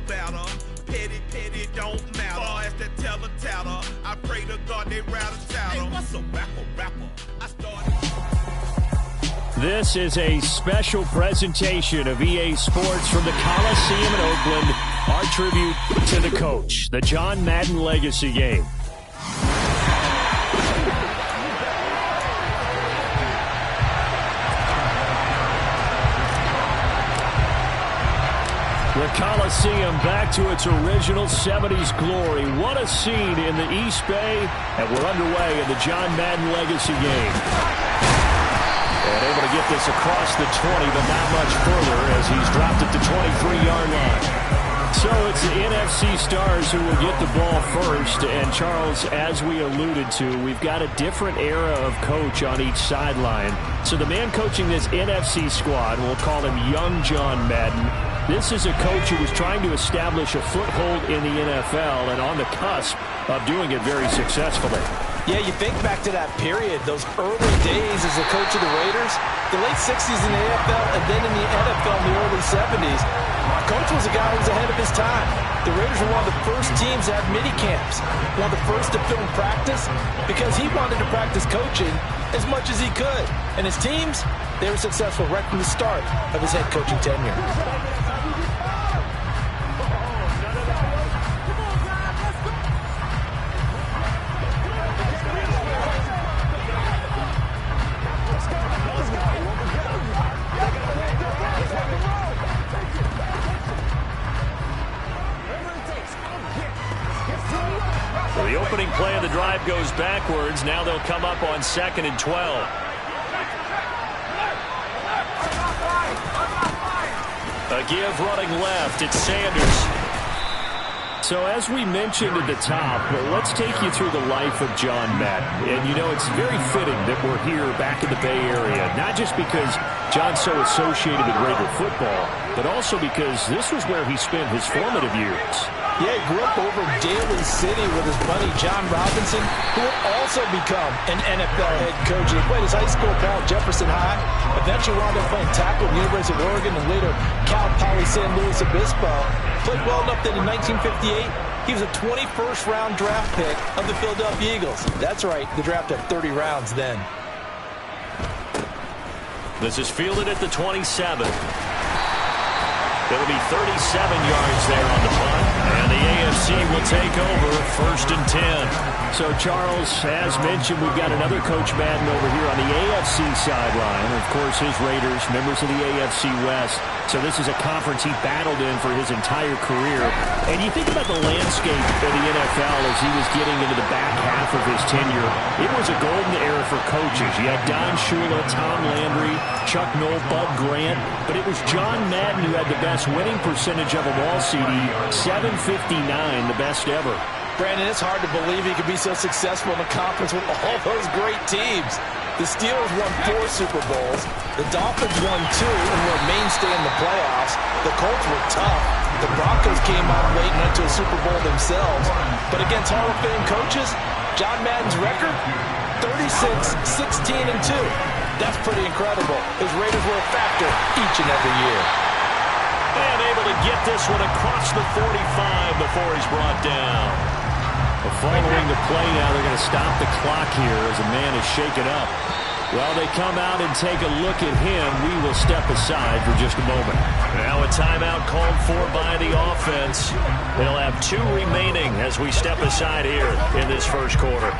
better. Petty, petty don't matter. Far as the teller, I pray to God they rattle tattle. Hey, what's a rapper? I started. This is a special presentation of EA Sports from the Coliseum in Oakland. Our tribute to the coach, the John Madden Legacy Game. The Coliseum back to its original 70s glory. What a scene in the East Bay, and we're underway in the John Madden Legacy Game. And able to get this across the 20, but not much further as he's dropped it to 23-yard line. So it's the NFC stars who will get the ball first. And, Charles, as we alluded to, we've got a different era of coach on each sideline. So the man coaching this NFC squad, we'll call him Young John Madden. This is a coach who was trying to establish a foothold in the NFL and on the cusp of doing it very successfully. Yeah, you think back to that period, those early days as a coach of the Raiders, the late 60s in the AFL and then in the NFL in the early 70s. Coach was a guy who was ahead of his time. The Raiders were one of the first teams to have mini camps, one of the first to film practice, because he wanted to practice coaching as much as he could. And his teams, they were successful right from the start of his head coaching tenure. The opening play of the drive goes backwards. Now they'll come up on 2nd and 12. A give running left. It's Sanders. So as we mentioned at the top, let's take you through the life of John Madden. And, you know, it's very fitting that we're here back in the Bay Area, not just because John's so associated with Raider football, but also because this was where he spent his formative years. Yeah, he grew up over in Daly City with his buddy John Robinson, who would also become an NFL head coach. He played his high school ball at Jefferson High, eventually wound up playing tackle at the University of Oregon, and later Cal Poly San Luis Obispo. Played well enough that in 1958, he was a 21st round draft pick of the Philadelphia Eagles. That's right, the draft had 30 rounds then. This is fielded at the 27. It'll be 37 yards there on the punt, and the AFC will take over 1st and 10. So, Charles, as mentioned, we've got another Coach Madden over here on the AFC sideline. Of course, his Raiders, members of the AFC West. So this is a conference he battled in for his entire career. And you think about the landscape of the NFL as he was getting into the back half of his tenure. It was a golden era for coaches. You had Don Shula, Tom Landry, Chuck Noll, Bud Grant. But it was John Madden who had the best winning percentage of them all, CD. 759, the best ever. Brandon, it's hard to believe he could be so successful in the conference with all those great teams. The Steelers won 4 Super Bowls. The Dolphins won 2 and were a mainstay in the playoffs. The Colts were tough. The Broncos came out late and went to a Super Bowl themselves. But against Hall of Fame coaches, John Madden's record, 36, 16, and 2. That's pretty incredible. His Raiders were a factor each and every year. And able to get this one across the 45 before he's brought down. Following the play now, they're going to stop the clock here as a man is shaken up. Well, they come out and take a look at him. We will step aside for just a moment. Now a timeout called for by the offense. They'll have 2 remaining as we step aside here in this first quarter.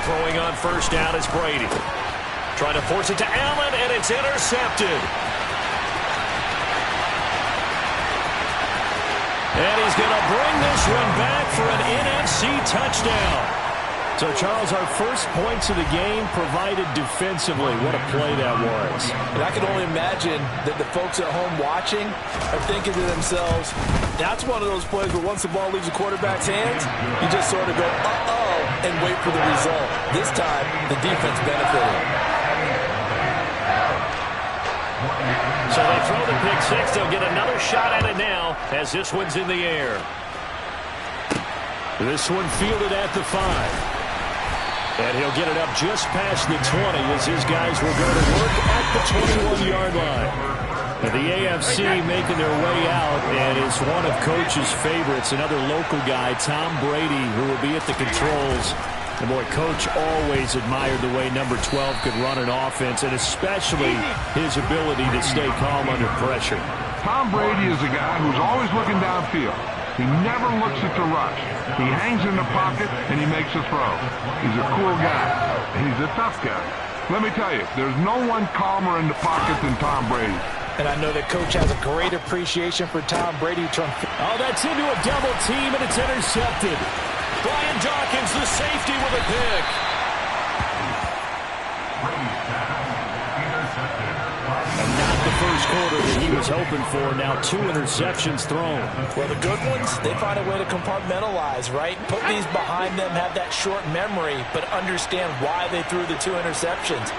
Throwing on first down is Brady. Trying to force it to Allen, and it's intercepted. And he's going to bring this one back for an NFC touchdown. So, Charles, our first points of the game provided defensively. What a play that was. And I can only imagine that the folks at home watching are thinking to themselves, that's one of those plays where once the ball leaves the quarterback's hands, you just sort of go, uh-oh, and wait for the result. This time, the defense benefited. So they throw the pick six. They'll get another shot at it now as this one's in the air. This one fielded at the 5. And he'll get it up just past the 20 as his guys will go to work at the 21-yard line. And the AFC making their way out, and is one of Coach's favorites, another local guy, Tom Brady, who will be at the controls. And boy, Coach always admired the way number 12 could run an offense, and especially his ability to stay calm under pressure. Tom Brady is a guy who's always looking downfield. He never looks at the rush. He hangs in the pocket, and he makes a throw. He's a cool guy. He's a tough guy. Let me tell you, there's no one calmer in the pocket than Tom Brady. And I know that Coach has a great appreciation for Tom Brady. Oh, that's into a double team, and it's intercepted. Brian Dawkins, the safety, with a pick. And not the first quarter that he was hoping for. Now 2 interceptions thrown. Well, the good ones, they find a way to compartmentalize, right? Put these behind them, have that short memory, but understand why they threw the 2 interceptions.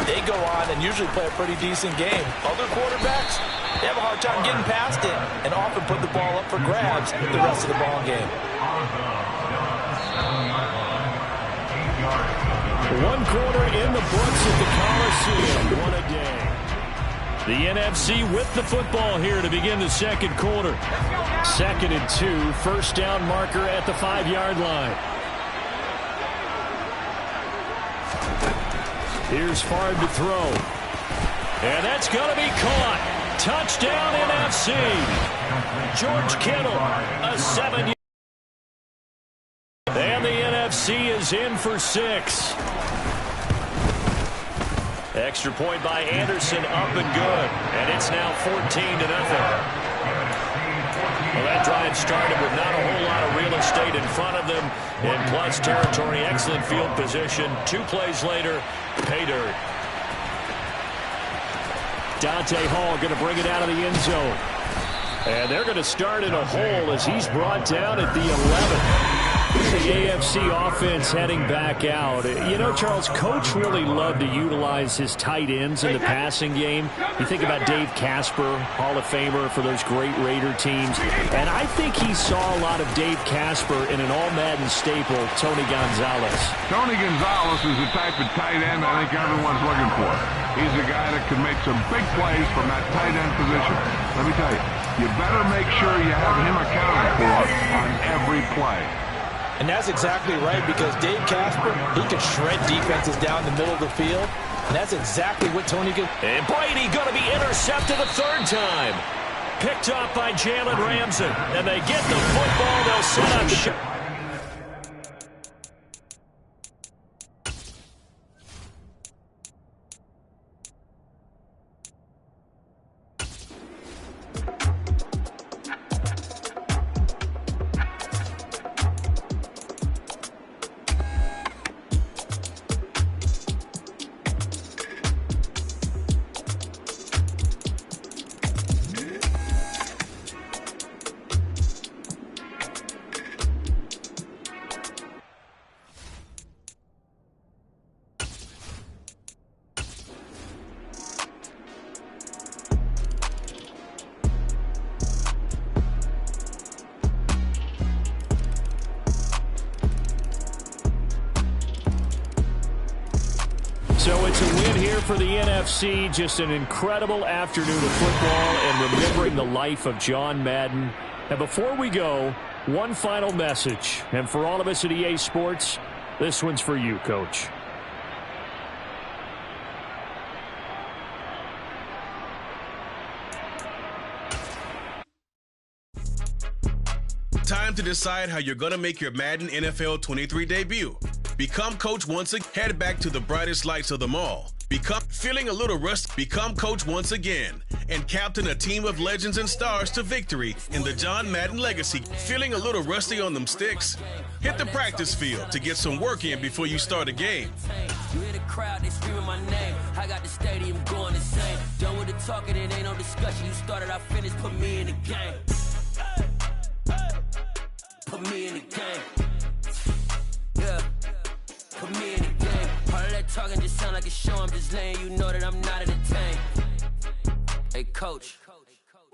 They go on and usually play a pretty decent game. Other quarterbacks, they have a hard time getting past it and often put the ball up for grabs the rest of the ball game. 1 quarter in the books at the Coliseum. What a day. The NFC with the football here to begin the second quarter. 2nd and 2, first down marker at the 5-yard line. Here's Favre to throw. And that's going to be caught. Touchdown NFC. George Kittle, a 7-yard. And the NFC is in for 6. Extra point by Anderson, up and good. And it's now 14-0. Well, that drive started with not a whole lot of real estate in front of them. In plus territory, excellent field position. 2 plays later, pay dirt. Dante Hall going to bring it out of the end zone. And they're going to start in a hole as he's brought down at the 11. The AFC offense heading back out. You know, Charles, Coach really loved to utilize his tight ends in the passing game. You think about Dave Casper, Hall of Famer for those great Raider teams. And I think he saw a lot of Dave Casper in an all-Madden staple, Tony Gonzalez. Tony Gonzalez is the type of tight end I think everyone's looking for. He's a guy that can make some big plays from that tight end position. Let me tell you, you better make sure you have him accounted for on every play. And that's exactly right, because Dave Casper, he can shred defenses down the middle of the field. And that's exactly what Tony can. And Brady going to be intercepted a 3rd time. Picked off by Jalen Ramsey. And they get the football. They'll set up shot. So it's a win here for the NFC. Just an incredible afternoon of football and remembering the life of John Madden. And before we go, one final message. And for all of us at EA Sports, this one's for you, Coach. Time to decide how you're going to make your Madden NFL 23 debut. Become Coach once again. Head back to the brightest lights of them all. Become feeling a little rust. Become Coach once again and captain a team of legends and stars to victory in the John Madden legacy. Feeling a little rusty on them sticks? Hit the practice field to get some work in before you start a game. You hear the crowd, they screaming my name. I got the stadium going insane. Done with the talking, it ain't no discussion. You started, I finished, put me in the game. Put me in the game. Yeah. Put me in the game. All of that talking just sound like a show. I'm just letting you know that I'm not entertained. coach,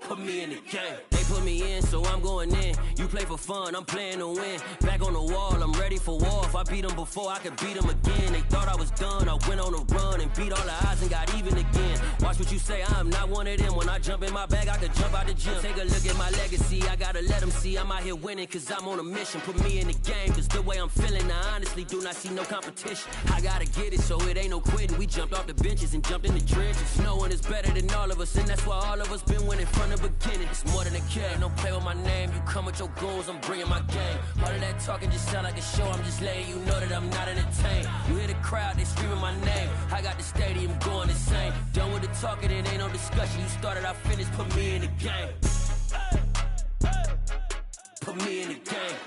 put me in the game. They put me in, so I'm going in. You play for fun, I'm playing to win. Back on the wall, I'm ready for war. If I beat them before, I could beat them again. They thought I was done, I went on a run and beat all the odds and got even again. Watch what you say, I'm not one of them. When I jump in my bag, I could jump out the gym. Take a look at my legacy, I gotta let them see I'm out here winning, cause I'm on a mission. Put me in the game, cause the way I'm feeling, I honestly do not see no competition. I gotta get it, so it ain't no quitting. We jumped off the benches and jumped in the trenches. No one is better than all of us, and that's why all of us been winning from the beginning. It's more than a game, don't play with my name. You come with your goons, I'm bringing my game. All of that talking just sound like a show, I'm just letting you know that I'm not entertained. You hear the crowd, they screaming my name. I got the stadium going insane. Done with the talking, it ain't no discussion. You started, I finished, put me in the game. Put me in the game.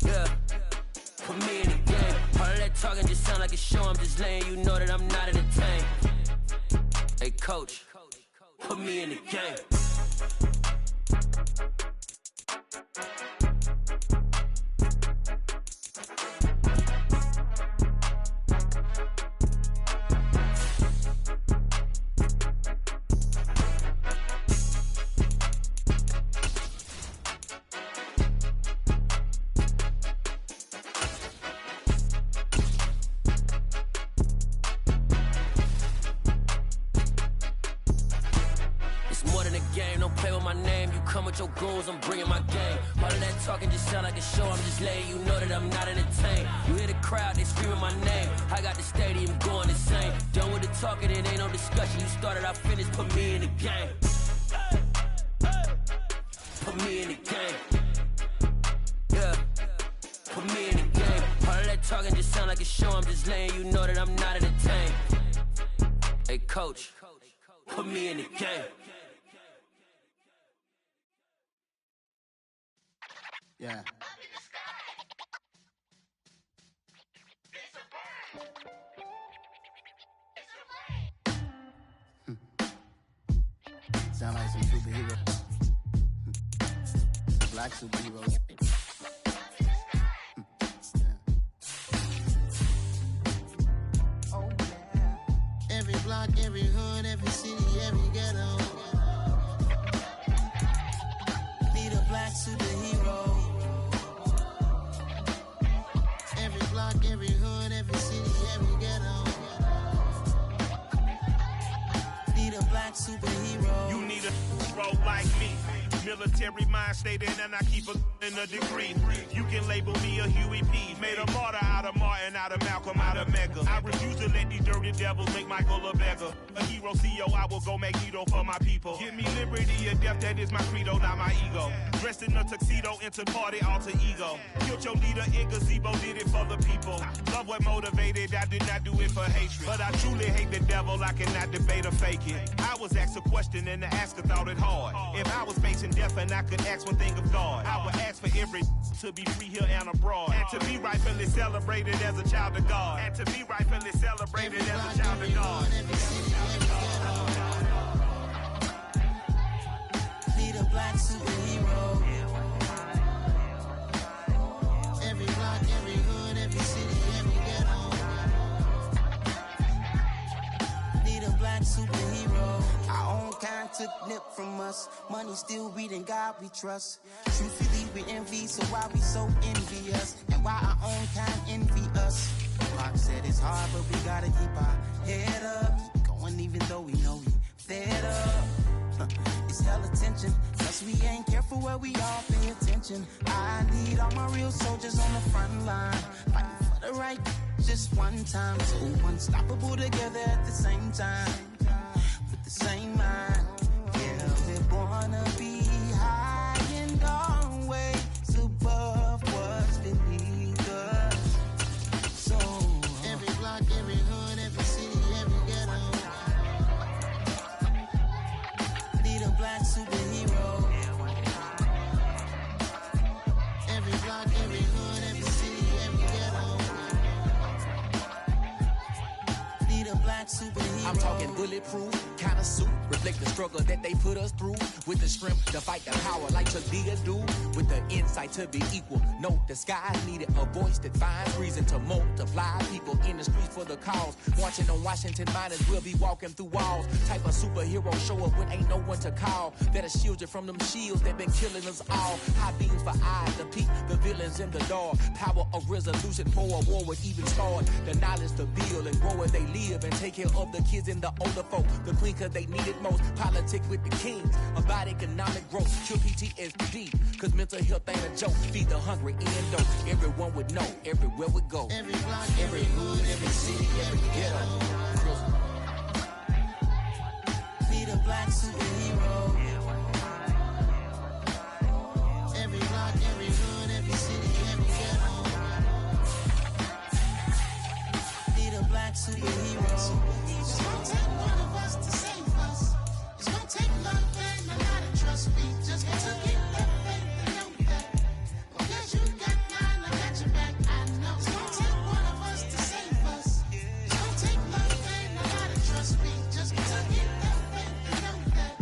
Yeah, put me in the game. All of that talking just sound like a show, I'm just letting you know that I'm not entertained. Hey coach, put me in the game. Your goons, I'm bringing my game. All of that talking just sound like a show, I'm just letting you know that I'm not entertained. You hear the crowd, they screaming my name. I got the stadium going insane. Done with the talking, it ain't no discussion. You started, I finished, put me in the game. Put me in the game. Yeah, put me in the game. All of that talking just sound like a show, I'm just letting you know that I'm not entertained. Hey coach, put me in the game. Yeah. Sound like some superheroes. Black superheroes. Oh yeah. Every block, every hood, every city, every ghetto. Need a black superhero. Every block, every hood, every city, every ghetto. Need a black superhero. You need a hero like me. Military mind stated, and I keep in a degree. You can label me a Huey P. Made a martyr out of Martin, out of Malcolm, out of Mega. I refuse to let these dirty devils make Michael a beggar. A hero CEO, I will go Magneto for my people. Give me liberty or death, that is my credo, not my ego. Dressed in a tuxedo, into party, alter ego. Killed your leader in gazebo, did it for the people. Love what motivated, I did not do it for hatred. But I truly hate the devil, I cannot debate or fake it. I was asked a question and the asker thought it hard. If I was facing death and I could ask one thing of God, I would ask for every to be free here and abroad. And to be rightfully celebrated as a child of God. And to be rightfully celebrated as a child of God. Need a black superhero. Every block, every hood, every city, every ghetto. Need a black superhero. Our own kind took nip from us. Money still reading God we trust. Truthfully we envy, so why we so envious? And why our own kind envy us? Rock said it's hard, but we gotta keep our head up. Keep going even though we know we fed up. It's hella tension, cause we ain't careful where we all pay attention. I need all my real soldiers on the front line, fighting for the right just one time. So unstoppable together at the same time, with the same mind. Yeah, we're gonna be high and always above what's beneath us. So every block, every hood, every city, every ghetto. Need a black superhero. Every block, every hood, every city, every ghetto. Need a black superhero. I'm talking bulletproof kind of suit, reflect the struggle that they put us through. With the strength to fight the power like Chuck D do. With the insight to be equal. No, the sky's needed a voice that finds reason to multiply. People in the streets for the cause. Marching on Washington, might as well be walking through walls. Type of superhero show up when ain't no one to call. That'll shield you from them shields that been killing us all. High beams for eyes to peek the villains in the dark. Power of resolution for a war would even start. The knowledge to build and grow where they live and take care of the kids and the older folk. The queen cause they need it most. Politic with the kings. About economic growth. Cure PTSD. Cause mental health ain't a joke. Feed the hungry and dope. Everyone would know everywhere we go. Every block, every hood, every city, every ghetto. Be the black superhero. Every block, every hood, every city, every ghetto. Be the black superhero. It's gonna take one of us to save us. It's gonna take love and a lot of trust. We just got to get that faith and know that. Because you got mine, I got your back. I know. It's gonna take one of us to save us. It's gonna take love and a lot of trust. We just got to get that faith and know that.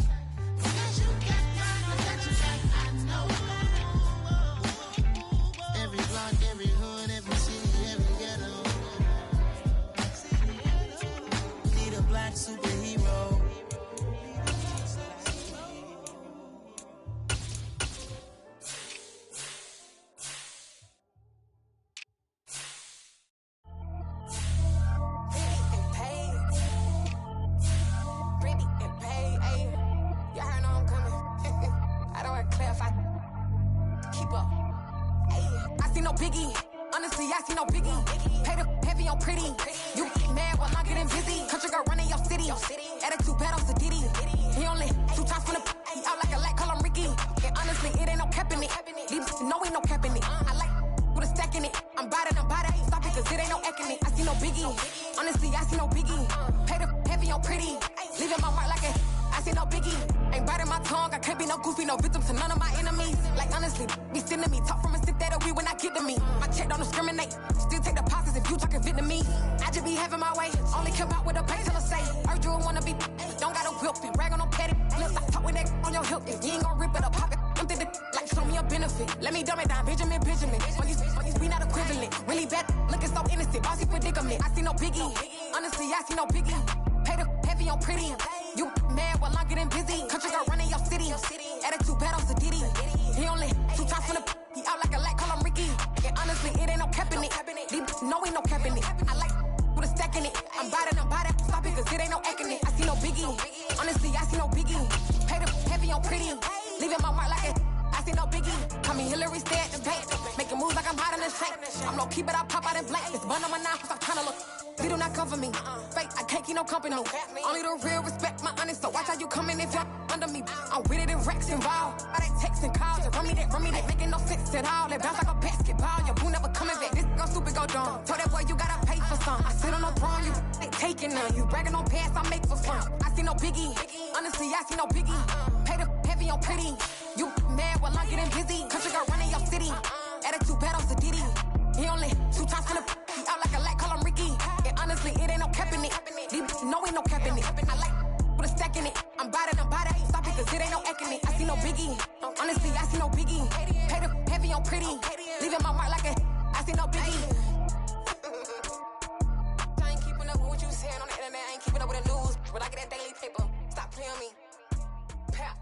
Because you got mine, I got your back. I know. Every block, every hood, every city, every ghetto. Be the black superhero. Honestly, I see no biggie. Pay the heavy on pretty. You mad while I'm getting busy. Country girl running your city. Attitude bad on Diddy. He only 2 times from the he out like a light, call him Ricky. And honestly, it ain't no cap in it. These know ain't no cap in it. I like with a stack in it. I'm bad. Stop it, cause it ain't no eck in it. I see no biggie. Honestly, I see no biggie. Pay the heavy on pretty. Leaving my mark like it. I see no biggie. Ain't biting my tongue. I can't be no goofy, no victim to none of my enemies. Like honestly, be sending me talk from a stick that'll be when I get to me. My check don't discriminate. Still take deposits if you talking Vietnamese. I just be having my way. Only come out with a pay till I say. Heard you wanna be. Don't got a whip and rag on no petty. Lips like talk with that on your hip. If you ain't gon' rip it up, pop it. Empty the like show me a benefit. Let me dumb it down, Benjamin. All you be not equivalent. Really bad, looking so innocent. Bossy predicament. I see no biggie. Honestly, I see no biggie. Pay the heavy on pretty. You mad while I'm getting busy. Country girl running your city. Attitude bad on Diddy. He only 2 times from the he out like a light, call him Ricky. And honestly, it ain't no cap in it. These know ain't no cap in it. I like with a stack in it. I'm bad. Stop it, cause it ain't no eck in it. I see no biggie. Honestly, I see no biggie. Pay the heavy on pretty. Leaving my mark like it. I see no biggie. Call me Hillary, stay at the bank. Making moves like I'm hot in the shank. I'm low key, but I pop out in blank. It's bun on my knife, I'm trying to look. They do not come for me. Fake, I can't keep no company. Only the real respect my honest. So watch how you coming if you're under me. I'm with it and Rex involved. All they texting calls. Run me that, making no sense at all. They bounce like a basketball. Your boo never coming back. This go stupid, go dumb. Told that boy you gotta pay for some. I sit on no throne, you they taking none. You bragging on pants, I make for fun. I see no biggie. Honestly, I see no biggie. Pay the heavy on pretty. You mad while I'm getting busy. Country girl running your city. Attitude bad on Diddy. He only 2 times from the he out like a light, call him Ricky. And honestly, it ain't no cap in it. These know ain't no cap in it. I like with a stack in it. I'm bad. Stop it, cause it ain't no eck in it. I see no biggie. Honestly, I see no biggie. Pay the heavy on pretty. Leaving my mark like it. I see no biggie. I ain't keeping up with what you saying on the internet. I ain't keeping up with the news. But I get that daily paper. Stop playing me. Pap.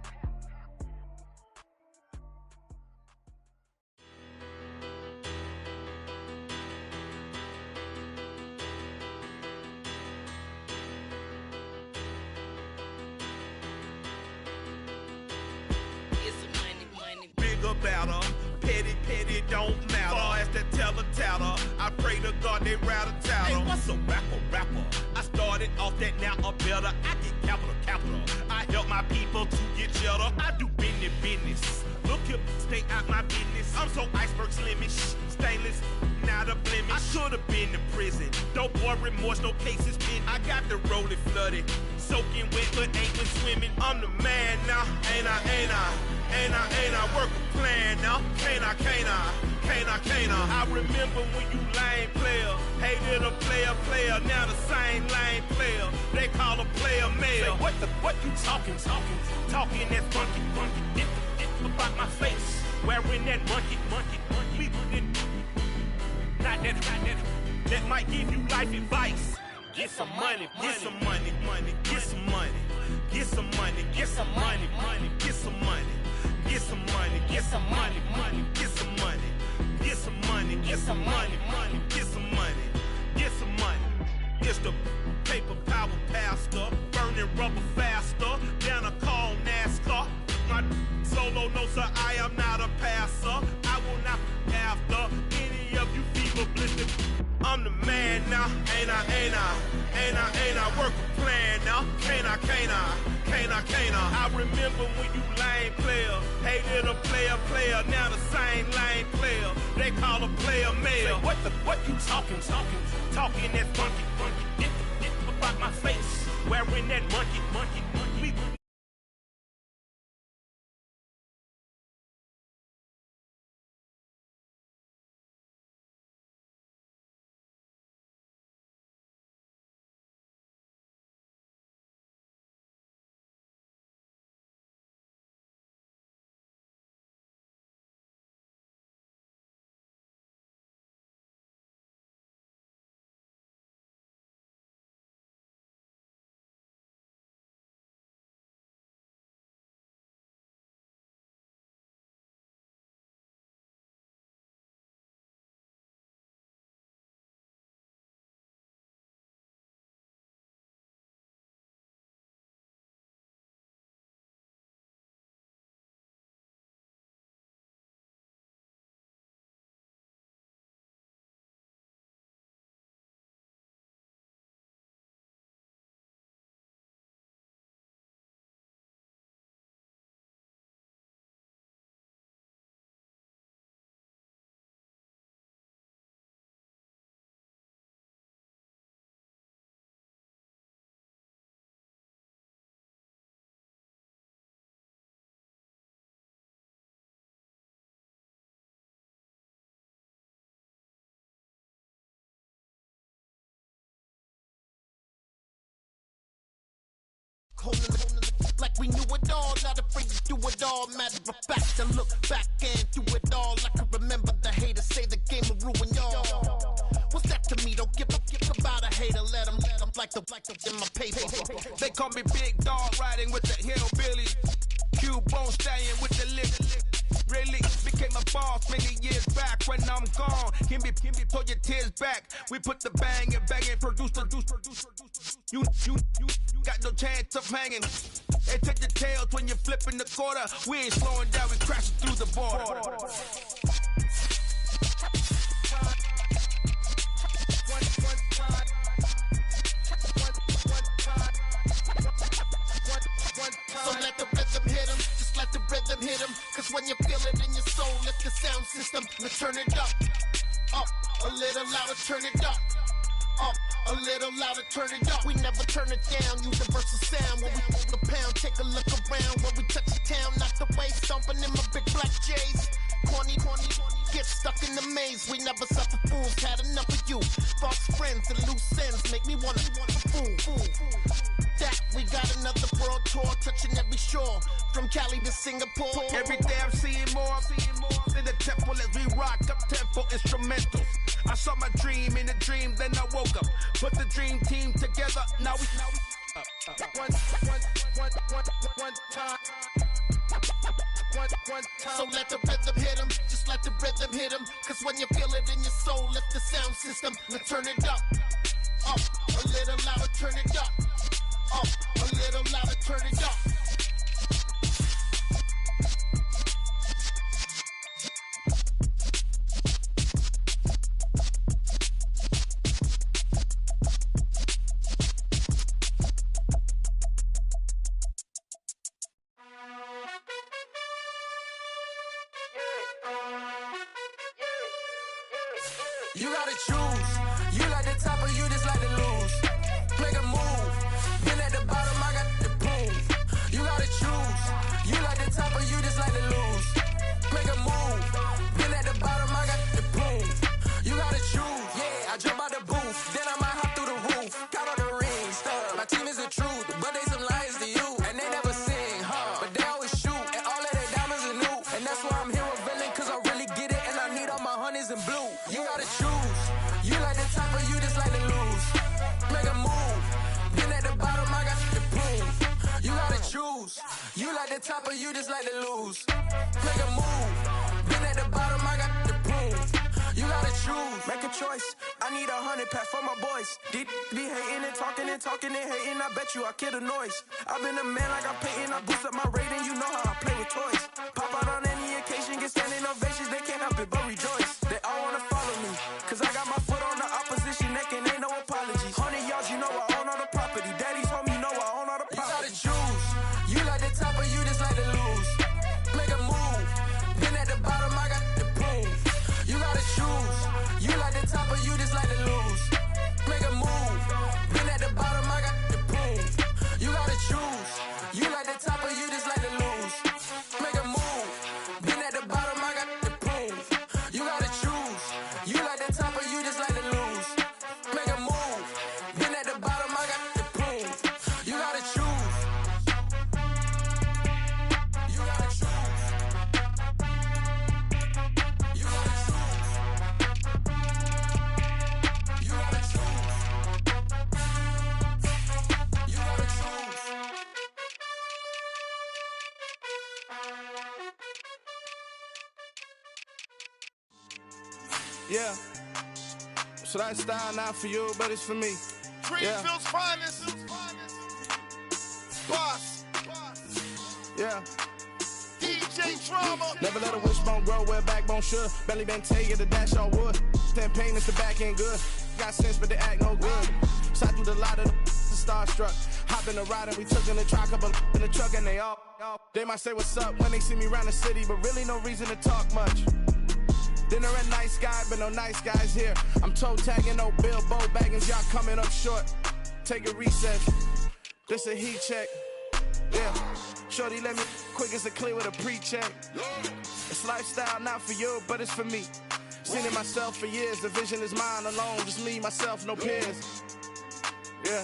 About her, petty don't matter. Far as that teller, I pray to God they rattle tattle. Hey, what's a rapper? I started off that, now I'm better. I get capital. I help my people to get cheddar. I do business. Look here, stay out my business. I'm so iceberg slimish, stainless, not a blemish. I should've been in prison. No boy remorse, no cases pinned. I got the rolling flooded, soaking wet, but ain't been swimming. I'm the man now, ain't I work a plan now. Can't I? I remember when you lame player Hated a player, now the same lame player. They call a player mayor. What you talking? Talking that funky. Get about my face. Wearing that monkey. Not that. That might give you life advice. Get some money. Get some money. Get some money. Get some money. Get some money. Get some money. Get some money. Get some money. Get some money. Get some money. Get some money. Get some money. Get some money. It's the paper power pastor, burning rubber faster than a call NASCAR. My solo, no sir, I am not a passer. I will not after any of you fever blistered. I'm the man now, ain't I? Work a plan now, can't I? I remember when you lame player, hated a player, now the same lame player. They call a player mayor. What you talking? Talking that funky. Get about my face, wearing that monkey. Like we knew it all, not afraid to do it all. Matter of fact, I look back and do it all. I can remember the haters say the game will ruin y'all. What's that to me? Don't give about a hater. Let them like the in my paper. They call me Big Dog, riding with the hillbillies. Q-Bone stallion with the lip. Really became a boss many years back. When I'm gone, give me pull your tears back. We put the bang and produce. You got no chance of hanging. They take your tails when you're flipping the quarter. We ain't slowing down, we crashing through the border. So let the rhythm hit him, just let the rhythm hit him. Cause when you feel it in your soul, lift the sound system, let's turn it up. Up, a little louder, turn it up. Up, a little louder, turn it up. We never turn it down, universal sound. When we move the pound, take a look around. When we touch the town, not the way, stomping in my big black J's. Corny, get stuck in the maze. We never suffer fools, had enough of you. False friends and loose ends make me wanna fool. That we got another world tour, touching every shore, from Cali to Singapore. Every day I'm seeing more in the temple as we rock up tempo instrumentals. I saw my dream in a dream, then I woke up. Put the dream team together, now we one time. So let the rhythm hit him, just let the rhythm hit him. Cause when you feel it in your soul, lift the sound system, let's turn it up. Up, a little louder, turn it up. Up, a little louder, turn it up. You gotta choose. You like the top or you just like to lose. Make a move. Been at the bottom, I got the proof. You gotta choose. You like the top or you just like to lose. Make a move. Been at the bottom, I got the proof. You gotta choose. Yeah, I jump out the booth. hundreds in blue. You gotta choose. You like the top or you just like to lose. Make a move. Been at the bottom, I got to prove. You gotta choose. You like the top or you just like to lose. Make a move. Been at the bottom, I got to prove. You gotta choose. Make a choice. I need 100 pack for my boys. Deep be hating and talking and hating. I bet you I kill the noise. I've been a man like I'm Peyton. I boost up my rating. You know how I play with toys. Pop out on any occasion, get standing ovations. They can't help it but rejoice. They all wanna follow me, cause I got my foot on the opposition neck and ain't no apologies. 100 yards, you know I own all the property. Daddy's home, you know I own all the property. You gotta choose. You like the top or you just like to lose. Make a move. Been at the bottom, I got to prove. You gotta choose. You like the top or you just like to lose. Make a move. Been at the bottom, I got to prove. You gotta choose. You like the top or you just like to lose. Make a move. Been at the bottom, I got to prove. You gotta choose. You like the top or you just like to lose. Make a move. Been at the bottom, I got to prove. You gotta choose. You gotta choose. You gotta choose. You gotta choose. You gotta choose. Yeah. So that style not for you, but it's for me. Greenfield's finest. Boss. Yeah. DJ Drama. Never let a wishbone grow where a backbone should. Belly been taking the dash all wood. Then pain is the back end good. Got sense, but they act no good. Shot through the lot of the starstruck. Hop in the ride and we took in the truck, couple in the truck and they all. They might say what's up when they see me around the city, but really no reason to talk much. Dinner at Nice Guy, but no nice guys here. I'm toe tagging, no Bilbo Baggins, y'all coming up short. Take a recess. This a heat check. Yeah. Shorty let me quick as a clear with a pre-check. It's lifestyle not for you, but it's for me. Seen it myself for years. The vision is mine alone. Just me, myself, no peers. Yeah.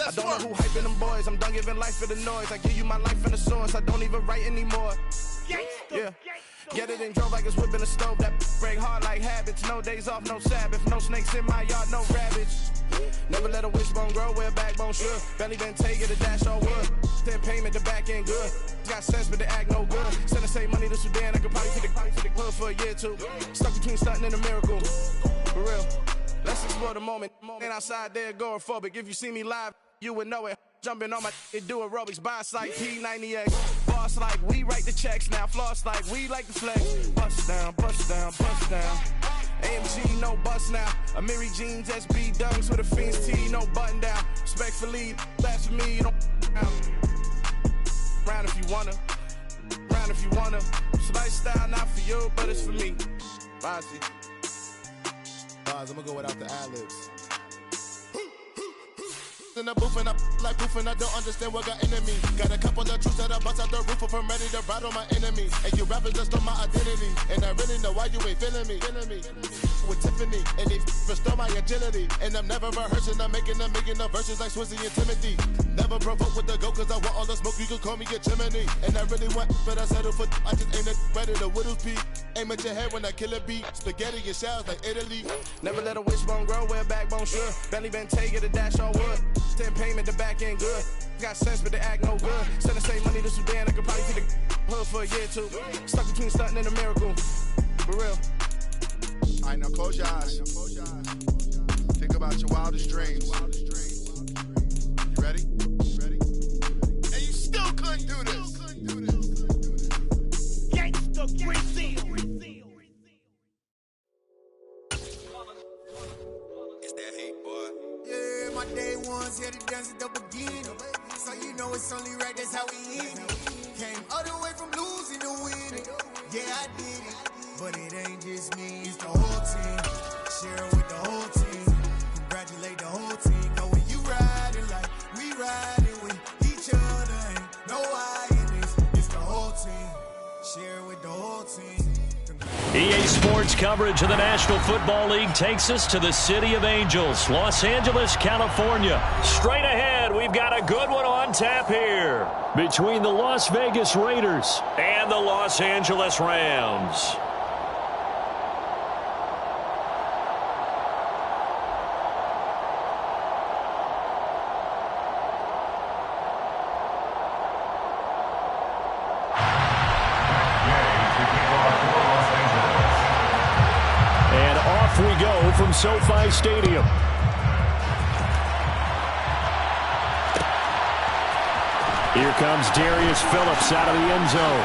I don't know who hyping them boys. I'm done giving life for the noise. I give you my life in the source. I don't even write anymore. Yeah. Get it and drove like it's whipping a stove. That break hard like habits. No days off, no Sabbath. No snakes in my yard, no rabbits. Never let a wishbone grow where a backbone should. Belly been taking the dash all wood. Then payment, the back end good. Got sense, but they act no good. Send the same money to Sudan. I could probably take the hood for a year or two. Stuck between stunting and a miracle. For real. Let's explore the moment. Ain't outside there agoraphobic. If you see me live, you would know it. Jumping on my do aerobics, boss like P90X. Boss like we write the checks now. Floss like we like the flex. Bust down, bust down, bust down. AMG, no bust now. Amiri jeans, SB dunks with a Fiends T, no button down. Respectfully, that's for me, you don't round if you wanna. Round if you wanna. It's lifestyle not for you, but it's for me. Bozzy. I'm gonna go without the ad-libs. In the booth and I like poof and I don't understand what got into me. Got a couple of truths that I bust out the roof if I'm ready to ride on my enemy. And you rappers just stole my identity. And I really know why you ain't feeling me. With Tiffany and they restore my agility. And I'm never rehearsing, I'm making a million of verses like Swizzy and Timothy. Never provoke with the go cause I want all the smoke, you can call me a chimney. And I really want, but I settle for I just aim it better than Whittles Peak. Aim at your head when I kill a beat. Spaghetti and shells like Italy. Never let a wishbone grow where a backbone should. Belly been taking the dash all wood. Then payment, the back end good. Got sense, but they act no good. Send the same money to Sudan, I could probably take the hood for a year or two. Stuck between stunting and a miracle. For real. Alright, now close your eyes. Think about your wildest dreams. You ready? And you still couldn't do this. Gangsta Brazil. It's that hate, boy. Yeah, my day ones here to dance at the beginning. So you know it's only right, that's how we end it. Came all the way from losing to winning. Yeah, I did it. But it ain't just me, it's the whole team. Share it with the whole team. Congratulate the whole team. Cause when you riding like we riding with each other, ain't no hiding. It's the whole team. Share it with the whole team. EA Sports coverage of the National Football League takes us to the City of Angels, Los Angeles, California. Straight ahead, we've got a good one on tap here between the Las Vegas Raiders and the Los Angeles Rams. we go from SoFi Stadium. Here comes Darius Phillips out of the end zone.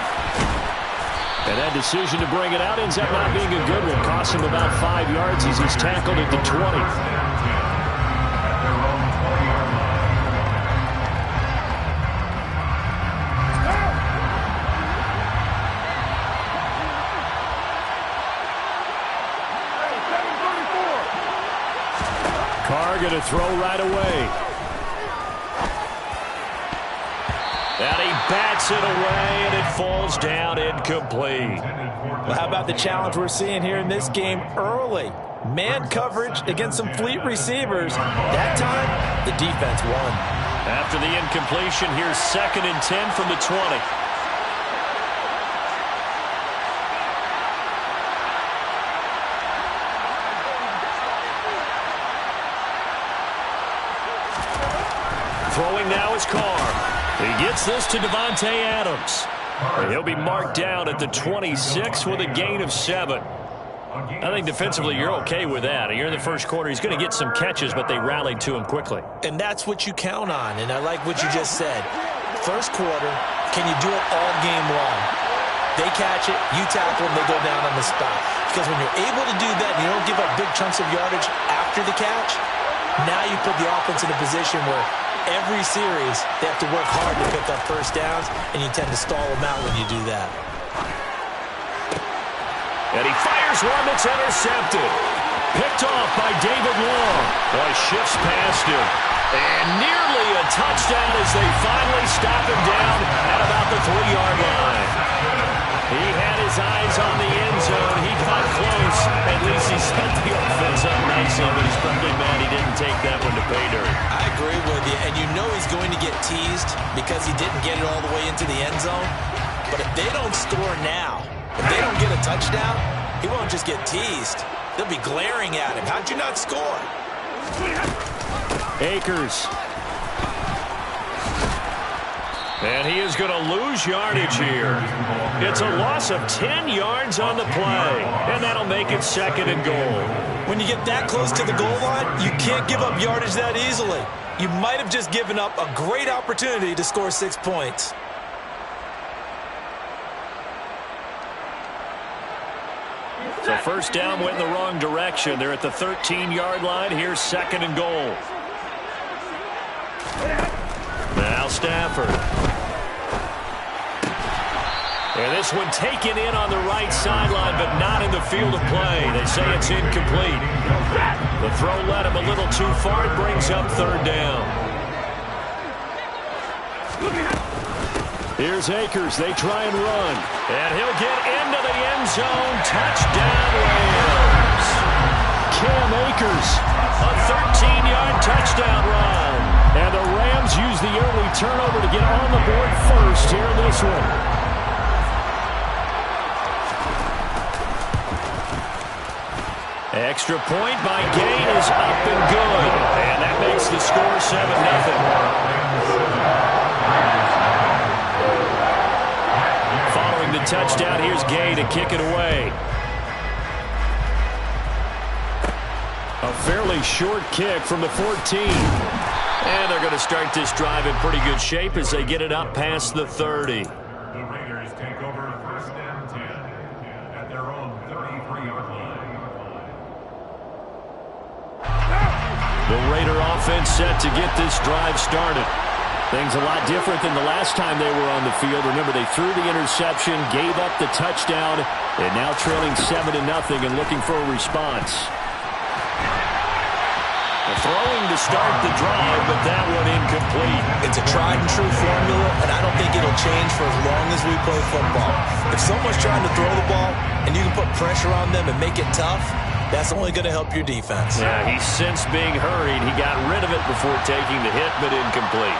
And that decision to bring it out ends up not being a good one. Cost him about 5 yards as he's tackled at the 20. Carr going to throw right away. And he bats it away, and it falls down incomplete. Well, how about the challenge we're seeing here in this game early? Man coverage against some fleet receivers. That time, the defense won. After the incompletion, here's 2nd and 10 from the 20. Throwing now is Carr. He gets this to Davante Adams. And he'll be marked down at the 26 with a gain of 7. I think defensively you're okay with that. You're in the first quarter. He's going to get some catches, but they rallied to him quickly. And that's what you count on, and I like what you just said. First quarter, can you do it all game long? They catch it, you tackle them, they go down on the spot. Because when you're able to do that and you don't give up big chunks of yardage after the catch, now you put the offense in a position where every series, they have to work hard to pick up first downs, and you tend to stall them out when you do that. And he fires one that's intercepted. Picked off by David Long. Boy, shifts past him. And nearly a touchdown as they finally stop him down at about the 3-yard line. He had his eyes on the end zone. He got close. At least he set the offense up nicely, but he's probably mad he didn't take that one to pay dirt. I agree with you, and you know he's going to get teased because he didn't get it all the way into the end zone. But if they don't score now, if they don't get a touchdown, he won't just get teased. They'll be glaring at him. How'd you not score? Akers. And he is going to lose yardage here. It's a loss of 10 yards on the play, and that'll make it 2nd and goal. When you get that close to the goal line, you can't give up yardage that easily. You might have just given up a great opportunity to score 6 points. So first down went in the wrong direction. They're at the 13-yard line. Here's 2nd and goal. Now Stafford. And this one taken in on the right sideline, but not in the field of play. They say it's incomplete. The throw led him a little too far. It brings up 3rd down. Here's Akers. They try and run. And he'll get into the end zone. Touchdown, Rams. Cam Akers. A 13-yard touchdown run. And the Rams use the early turnover to get on the board first here in this one. Extra point by Gain is up and good. And that makes the score 7-0. Following the touchdown, here's Gay to kick it away. A fairly short kick from the 14. And they're going to start this drive in pretty good shape as they get it up past the 30. The Raiders take over 1st and 10 at their own 33-yard line. The Raider offense set to get this drive started. Things a lot different than the last time they were on the field. Remember, they threw the interception, gave up the touchdown, and now trailing 7-0 and looking for a response. Throwing to start the drive, but that one incomplete. It's a tried-and-true formula, and I don't think it'll change for as long as we play football. If someone's trying to throw the ball and you can put pressure on them and make it tough, that's only going to help your defense. Yeah, he sensed being hurried. He got rid of it before taking the hit, but incomplete.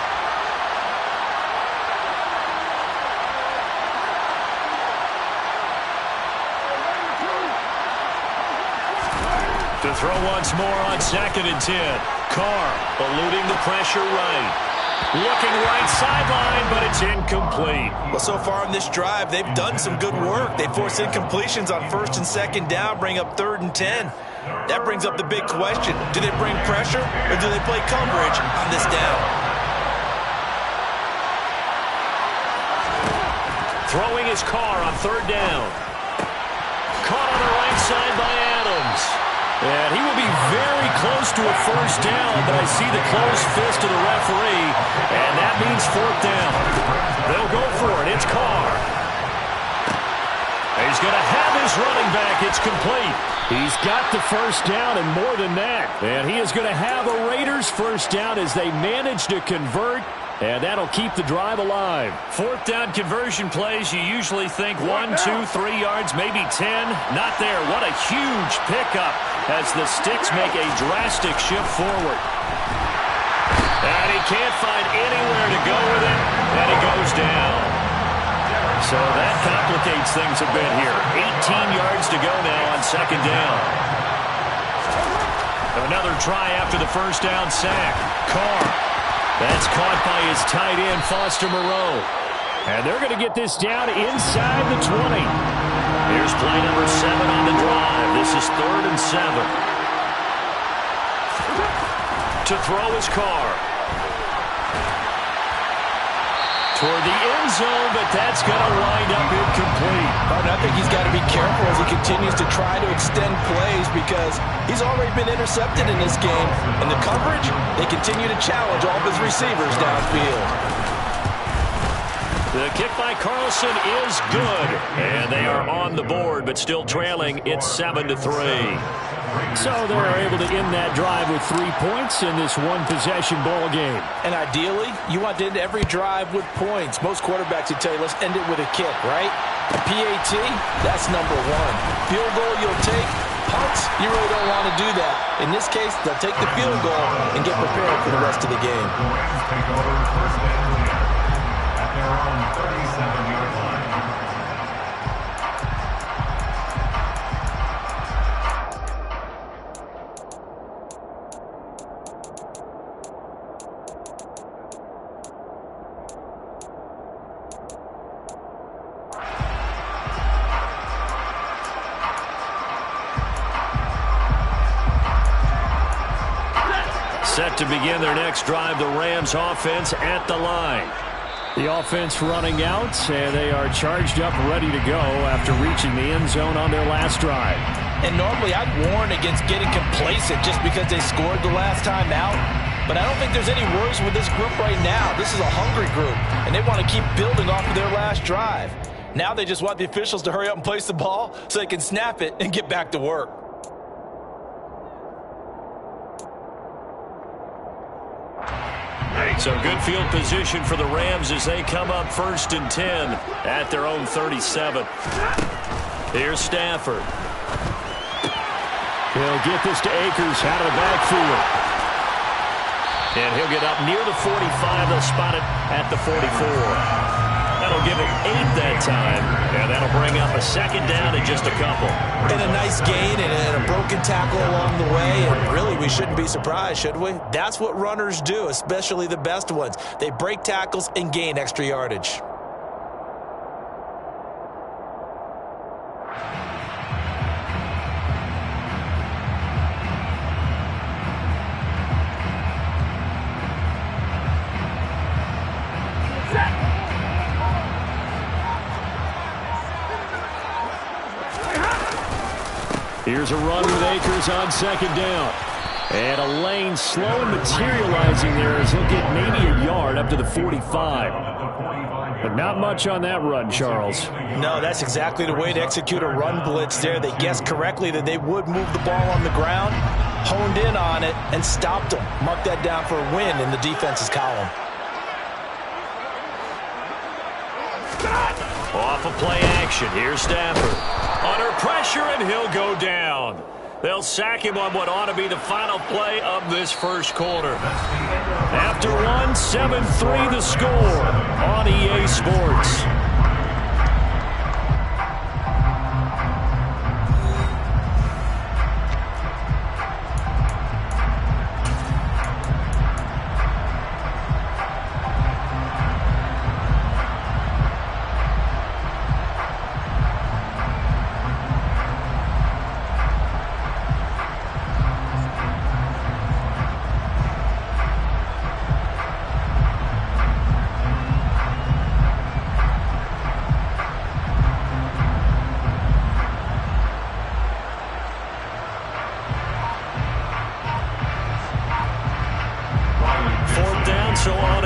To throw once more on 2nd and 10. Carr eluding the pressure right. Looking right sideline, but it's incomplete. Well, so far on this drive, they've done some good work. They forced incompletions on 1st and 2nd down, bring up 3rd and 10. That brings up the big question. Do they bring pressure, or do they play coverage on this down? Throwing his car on 3rd down. Caught on the right side by Adams. And he will be very close to a 1st down, but I see the closed fist of the referee, and that means 4th down. They'll go for it. It's Carr. He's going to have his running back. It's complete. He's got the 1st down and more than that. And he is going to have a Raiders 1st down as they manage to convert. And that'll keep the drive alive. 4th down conversion plays, you usually think 1, 2, 3 yards, maybe 10. Not there. What a huge pickup as the Sticks make a drastic shift forward. And he can't find anywhere to go with it, and he goes down. So that complicates things a bit here. 18 yards to go now on 2nd down. Another try after the 1st down sack. Carr. That's caught by his tight end, Foster Moreau. And they're going to get this down inside the 20. Here's play number 7 on the drive. This is 3rd and 7. To throw his Carr. Toward the end zone, but that's going to wind up incomplete. I think he's got to be careful as he continues to try to extend plays because he's already been intercepted in this game. And the coverage, they continue to challenge all of his receivers downfield. The kick by Carlson is good. And they are on the board, but still trailing. It's 7-3. So they're able to end that drive with 3 points in this one-possession ball game. And ideally, you want to end every drive with points. Most quarterbacks would tell you, let's end it with a kick, right? A PAT, that's number 1. Field goal you'll take. Punts, you really don't want to do that. In this case, they'll take the field goal and get prepared for the rest of the game. Take over first down at their own 37-yard line. Set to begin their next drive, the Rams offense at the line. The offense running out, and they are charged up, ready to go after reaching the end zone on their last drive. And normally I'd warn against getting complacent just because they scored the last time out. But I don't think there's any worries with this group right now. This is a hungry group, and they want to keep building off of their last drive. Now they just want the officials to hurry up and place the ball so they can snap it and get back to work. So good field position for the Rams as they come up 1st and 10 at their own 37. Here's Stafford. He'll get this to Akers out of the backfield. And he'll get up near the 45. They'll spot it at the 44. That'll give him 8 that time. And that'll bring up a 2nd down and just a couple. And a nice gain and a broken tackle along the way. And really, we shouldn't be surprised, should we? That's what runners do, especially the best ones. They break tackles and gain extra yardage. Here's a run with Akers on 2nd down. And a lane slow and materializing there as he'll get maybe a yard up to the 45. But not much on that run, Charles. No, that's exactly the way to execute a run blitz there. They guessed correctly that they would move the ball on the ground, honed in on it, and stopped them. Mark that down for a win in the defense's column. Off of play action. Here's Stafford. Under pressure, and he'll go down. They'll sack him on what ought to be the final play of this first quarter. After one, 7-3 the score on EA Sports.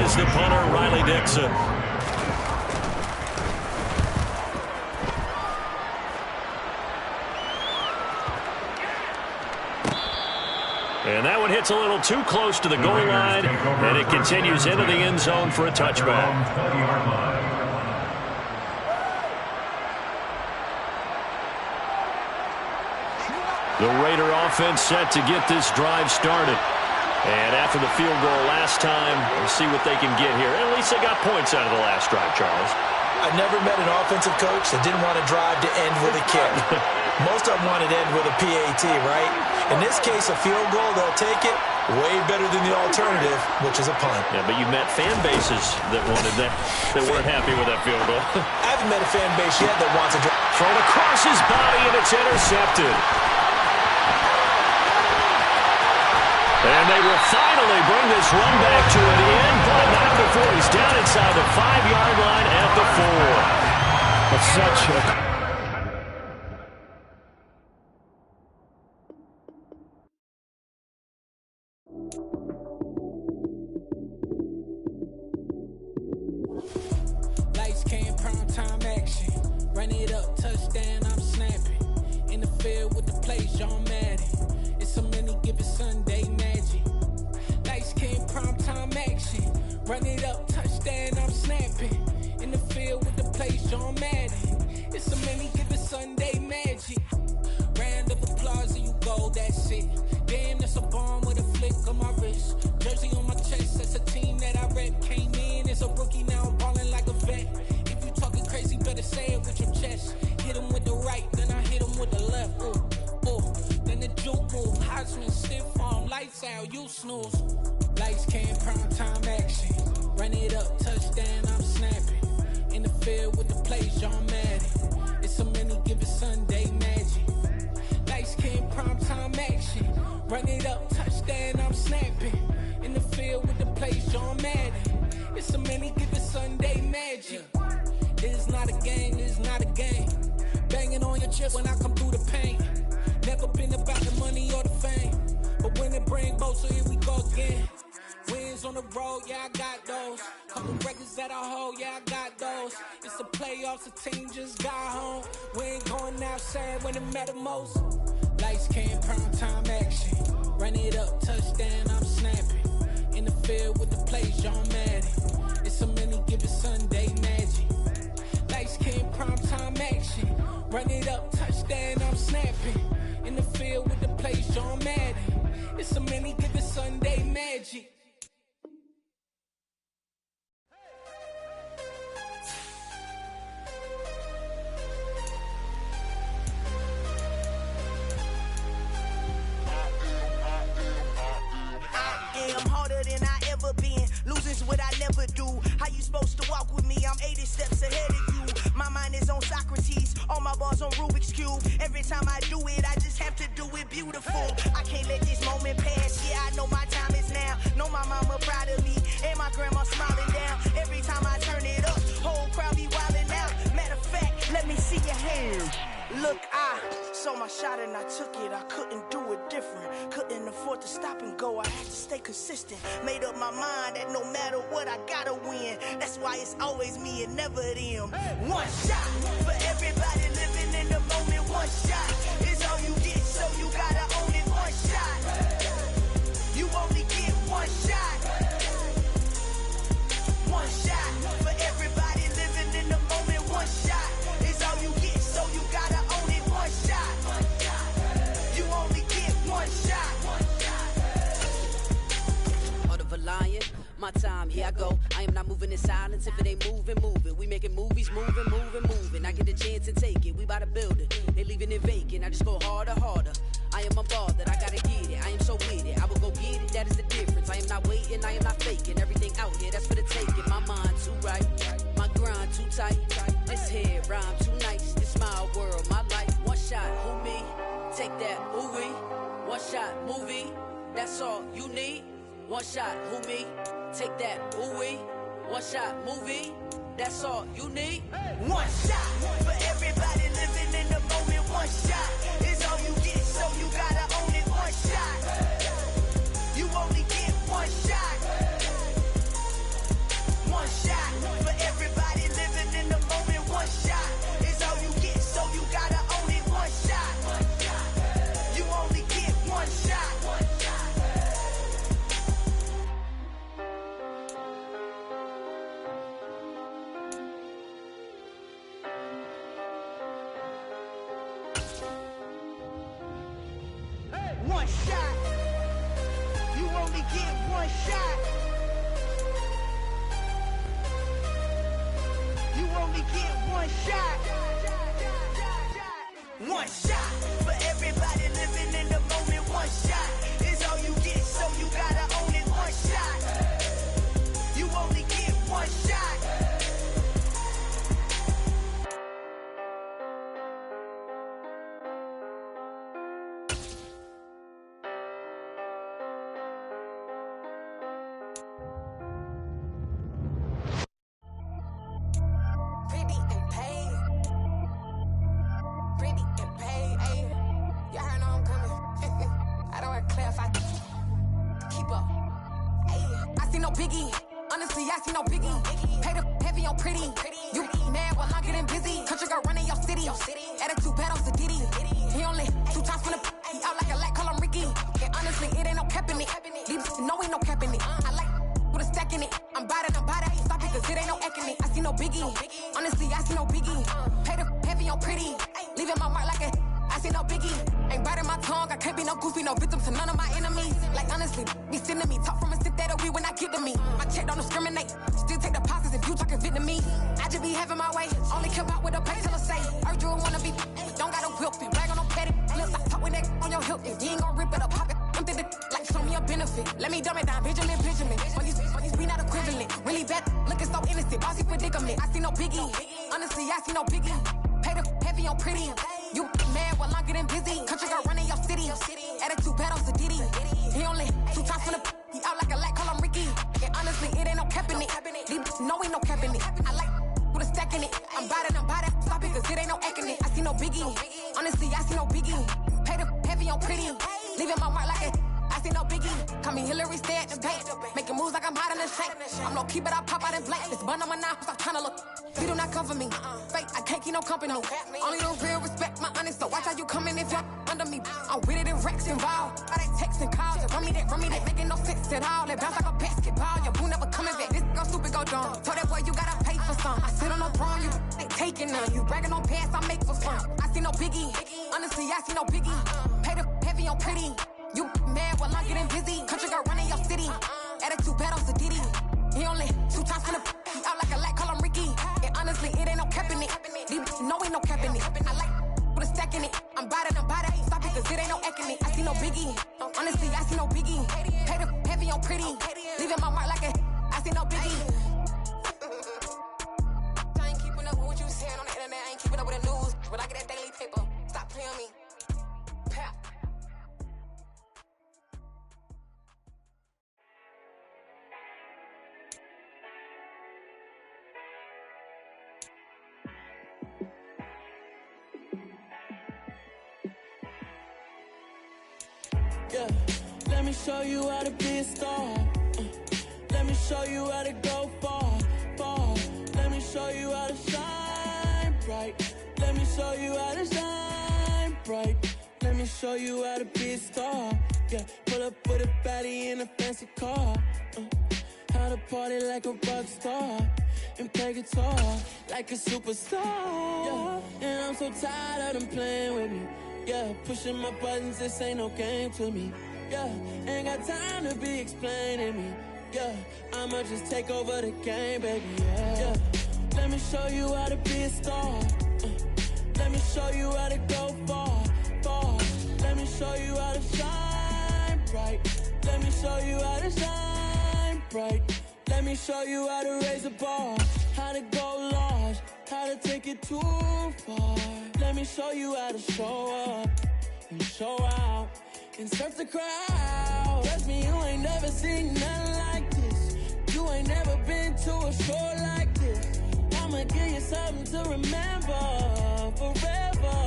is the punter, Riley Dixon. And that one hits a little too close to the goal line, and it continues into the end zone for a touchback. The Raider offense set to get this drive started. And after the field goal last time, we'll see what they can get here. At least they got points out of the last drive, Charles. I never met an offensive coach that didn't want a drive to end with a kick. Most of them want it to end with a PAT, right? In this case, a field goal, they'll take it way better than the alternative, which is a punt. Yeah, but you met fan bases that wanted that, that weren't happy with that field goal. I haven't met a fan base yet that wants a drive. Thrown across his body, and it's intercepted. And they will finally bring this run back to an end, but not before he's down inside the 5-yard line at the 4. That's such a... Lights came, prime time action. Run it up, touchdown, I'm snapping. In the field with the play, John Madden. It's a many given Sunday magic. Lights came, prime time action. Run it up, touchdown, I'm snapping. In the field with the play, John Madden. It's a many given Sunday magic. Round of applause and you go, that's it. Damn, that's a bomb with a flick on my wrist. Jersey on my chest, that's a team that I rep. Came in as a rookie, now I'm balling like a vet. If you talking crazy, better say it with your chest. Hit him with the right, then I hit him with the left. Then the juke move, Heisman, stiff arm, lights out, you snooze. Lights came, prime time action. Run it up, touchdown, I'm snapping. In the field with the plays, John Madden. It's a many given Sunday magic. Lights came, prime time action. Run it up, touchdown, I'm snapping. In the field with the plays, John Madden. It's a many given Sunday magic. This is not a game, this is not a game. Banging on your chest when I come through the pain. Never been about the money or the fame. But when it bring both, so here we go again. Wins on the road, yeah, I got those. Couple records that I hold, yeah, I got those. It's the playoffs, the team just got home. We ain't going outside when it matter most. Lights came, prime time action. Run it up, touchdown, I'm snapping. In the field with the plays, John Madden. It's a many given Sunday magic. Lights came, prime time action. Run it up, touchdown, I'm snapping. In the field with the plays, John Madden. It's a many given Sunday magic. I'm harder than I ever been. Losing's what I never do. How you supposed to walk with me? I'm 80 steps ahead of you. My mind is on Socrates. All my bars on Rubik's Cube. Every time I do it, I just have to do it beautiful. I can't let this moment pass. Yeah, I know my time is now. Know my mama proud of me. And my grandma smiling down. Every time I turn it up, whole crowd be wildin' out. Matter of fact, let me see your hands. Look, I saw my shot and I took it. I couldn't do it different. Couldn't afford to stop and go. I had to stay consistent. Made up my mind that no matter what, I gotta win. That's why it's always me and never them. One shot for everybody living in the moment. One shot is all you get, so you gotta own it. One shot. You only get one shot. One shot for everybody living in the moment. One shot is all you get, so you gotta own it. One shot. You only get one shot. Heart of a lion, my time, here I go. I am not moving in silence. If it ain't moving, moving. We making movies, moving, moving, moving. I get a chance to take it. We bout to build it. They leaving it vacant. I just go harder, harder. I am a ball that I gotta get it. I am so with it. I will go get it. That is the difference. I am not waiting. I am not faking. Everything out here, that's for the taking. My mind too right. My grind too tight. This head rhyme too nice. This my world, my life. One shot, who me? Take that, who we? One shot, movie. That's all you need. One shot, who me? Take that, who we? One shot, movie. That's all you need. One shot for everybody living in the moment. One shot is all you get, so you gotta own it. One shot. You only get one shot. one shot. You only get one shot. You only get one shot. One shot for everybody living in the moment. One shot is all you get, so you gotta own it. One shot. You only get one shot. Only the real respect my honest, so watch how you coming if you're under me. I'm with it in Rex involved. All they texting calls, run me that, making no sense at all. They bounce like a basketball, your boo never coming back. This go stupid, go dumb. Told that boy you gotta pay for some. I sit on the throne, you ain't taking none. You bragging on pants, I make for fun. I see no biggie, honestly, I see no biggie. Pay the heavy on pretty. You mad while I'm getting busy. Country girl running your city. Attitude bad on Diddy. He only 2 times from the he out like a light, call him Ricky. And honestly, it ain't no cap in it. No, ain't no cap in it. I like with a stack in it. I'm bout it. Stop it, cause it ain't no acting it. I see no biggie. Honestly, I see no biggie. Pay the heavy on pretty. Leaving my mark like a I see no biggie. I ain't keeping up with what you saying on the internet. I ain't keeping up with the news. But I get that daily paper. Stop playing on me. Pap. Yeah, let me show you how to be a star. Let me show you how to go far. Let me show you how to shine bright. Let me show you how to shine bright. Let me show you how to be a star. Yeah, pull up with a baddie in a fancy car. How to party like a rock star and play guitar like a superstar. Yeah, and I'm so tired of them playing with me. Yeah, pushing my buttons, this ain't no game to me. Yeah, ain't got time to be explaining me. Yeah, I'ma just take over the game, baby. Yeah, let me show you how to be a star. Let me show you how to go far. Let me show you how to shine bright. Let me show you how to shine bright. Let me show you how to raise the bar, how to go large, how to take it too far. Let me show you how to show up and show out and surf the crowd. Trust me, you ain't never seen nothing like this. You ain't never been to a show like this. I'ma give you something to remember forever.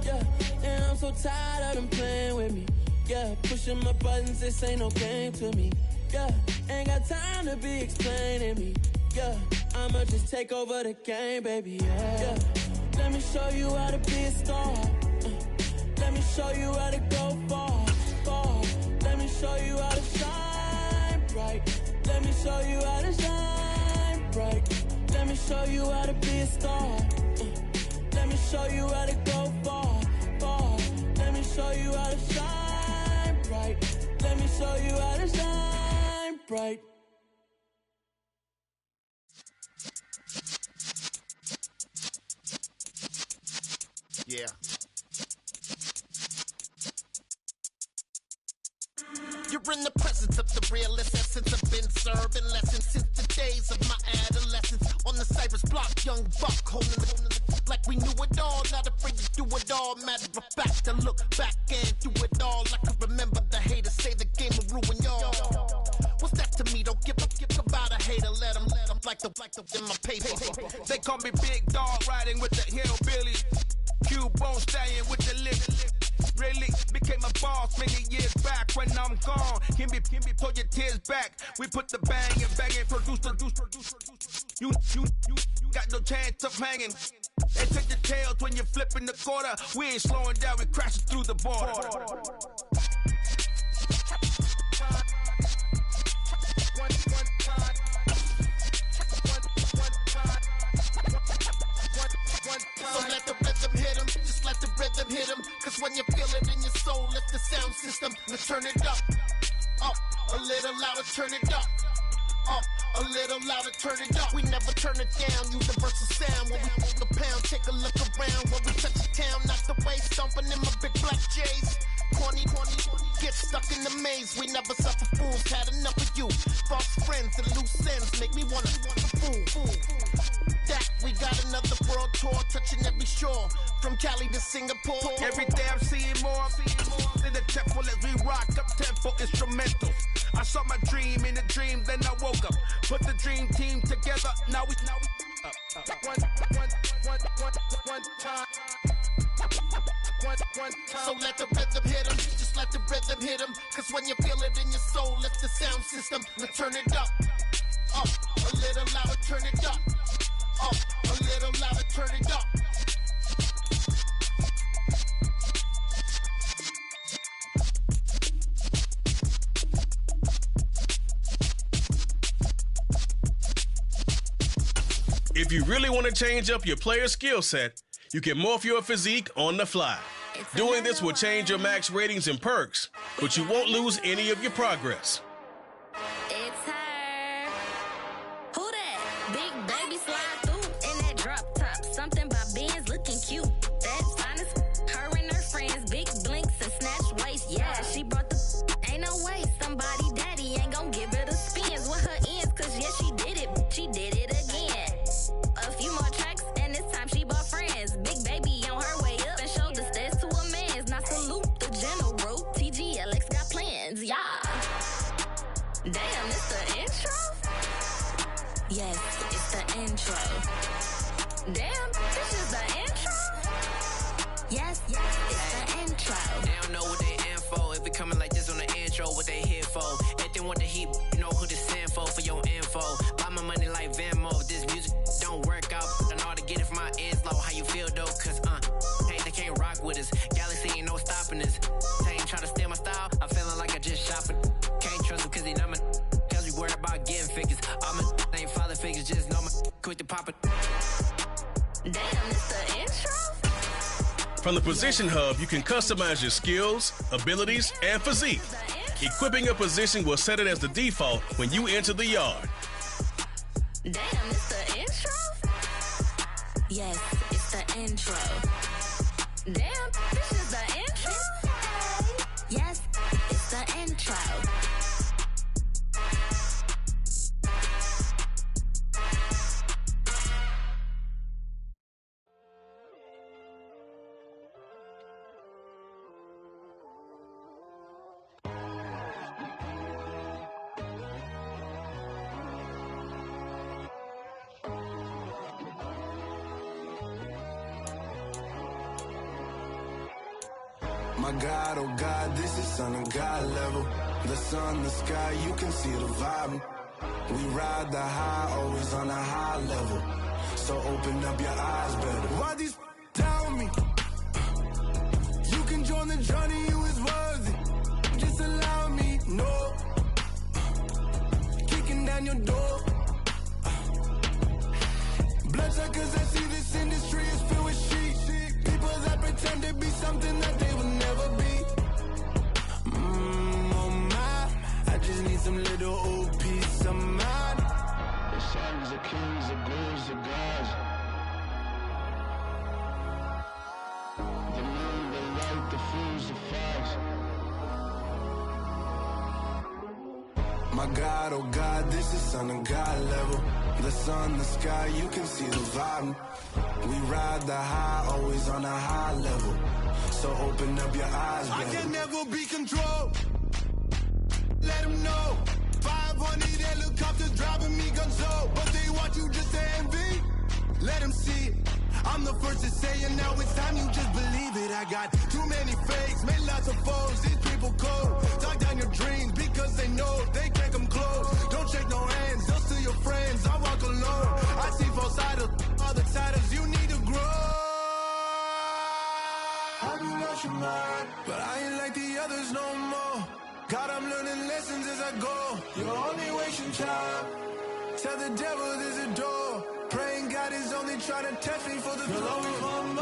Yeah, and I'm so tired of them playing with me. Yeah, pushing my buttons, this ain't no game to me. Yeah, ain't got time to be explaining me. Yeah, I'ma just take over the game, baby. Yeah, let me show you how to be a star. Let me show you how to go far. Let me show you how to shine bright. Let me show you how to shine bright. Let me show you how to be a star. Let me show you how to go far. Let me show you how to shine bright. Let me show you how to shine bright. Yeah. You're in the presence of the realest essence. I've been serving lessons since the days of my adolescence. On the Cypress block, young buck, holding it like we knew it all. Not afraid to do it all. Matter of fact, to look back and do it all. I can remember the haters say the game will ruin y'all. What's that to me? Don't give about a hater. Let them like the in my paper. They call me Big Dog, riding with the hillbillies. Q-Bone Stallion with the lip. Really became a boss many years back. When I'm gone, can be pull your tears back. We put the bang and produce. You got no chance of hanging. They take the tails when you're flipping the quarter. We ain't slowing down, we crashing through the border. So let the rhythm hit him, just let the rhythm hit him. Cause when you feel it in your soul, lift the sound system. Let's turn it up, a little louder, turn it up, a little louder, turn it up. We never turn it down, universal sound. When we hold the pound, take a look around. When we touch the town, knock the way, stomping in my big black J's. Corny, get stuck in the maze. We never suffer fools, had enough of you. False friends and loose ends make me wanna fool. That we got another world tour, touching every shore, from Cali to Singapore. Every day I'm seeing more in the temple as we rock up tempo instrumentals. I saw my dream in a dream, then I woke up. Put the dream team together, now we one time. So let the rhythm hit him, just let the rhythm hit him. Cause when you feel it in your soul, lift the sound system. Let's turn it up, a little louder, turn it up, a little louder, turn it up. If you really want to change up your player skill set, you can morph your physique on the fly. Doing this will change your max ratings and perks, but you won't lose any of your progress. It's her. Who that? Big baby slide through in that drop top. Something by Benz looking cute. That's honest. Her and her friends, big blinks and snatch waist. Yeah, she brought the ain't no way. Somebody daddy ain't gon' give her the spins with her ends. Cause yeah, she did it. She did it again. A few more tracks and this time she bought friends. Big baby on her way up and showed the stairs to a man's. Now salute the general. TGLX got plans, yeah. Damn, it's the intro? Yes, it's the intro. Damn, this is the intro? Yes, it's the intro. They don't know what they in for. If we coming like this on the intro, what they here for? If they want the heat, you know who to send for your info. Buy my money like Venmo. If this music don't work out, I know how to get it from my ends low. How you feel though? Cause hey, they can't rock with us. Galaxy ain't no stopping us. They ain't try to steal my style. I'm feeling like I just shopping. Can't trust them cause they not my cause we worried about getting figures. All my ain't father figures, just know my quick to pop it. Damn, it's the intro? From the Position Hub, you can customize your skills, abilities, and physique. Equipping a position will set it as the default when you enter the yard. Damn, it's the intro? Yes, it's the intro. Damn, this is the intro? Yes, it's the intro. My God, oh God, this is Son of God level. The sun, the sky, you can see the vibe. We ride the high, always on a high level. So open up your eyes better. Why these tell me? You can join the journey, you is worthy. Just allow me, no. Kicking down your door. Bloodshot cause I see this industry is filled with sheep. People that pretend to be something that they will never be. My God, oh God, this is Son of God level. The sun, the sky, you can see the vibe. We ride the high, always on a high level. So open up your eyes, baby. I can never be controlled. Let them know. 500 helicopters driving me gonzo. But they want you just to envy. Let them see it. I'm the first to say it, now it's time you just believe it. I got too many fakes, made lots of foes. These people cold. Talk down your dreams because they know they can't come close. Don't shake no hands, they'll steal your friends. I walk alone. I see false idols, other titles. You need to grow. Have you lost your mind? But I ain't like the others no more. God, I'm learning lessons as I go. You're only wasting time. Tell the devil there's a door. Praying God is only trying to test me for the throne.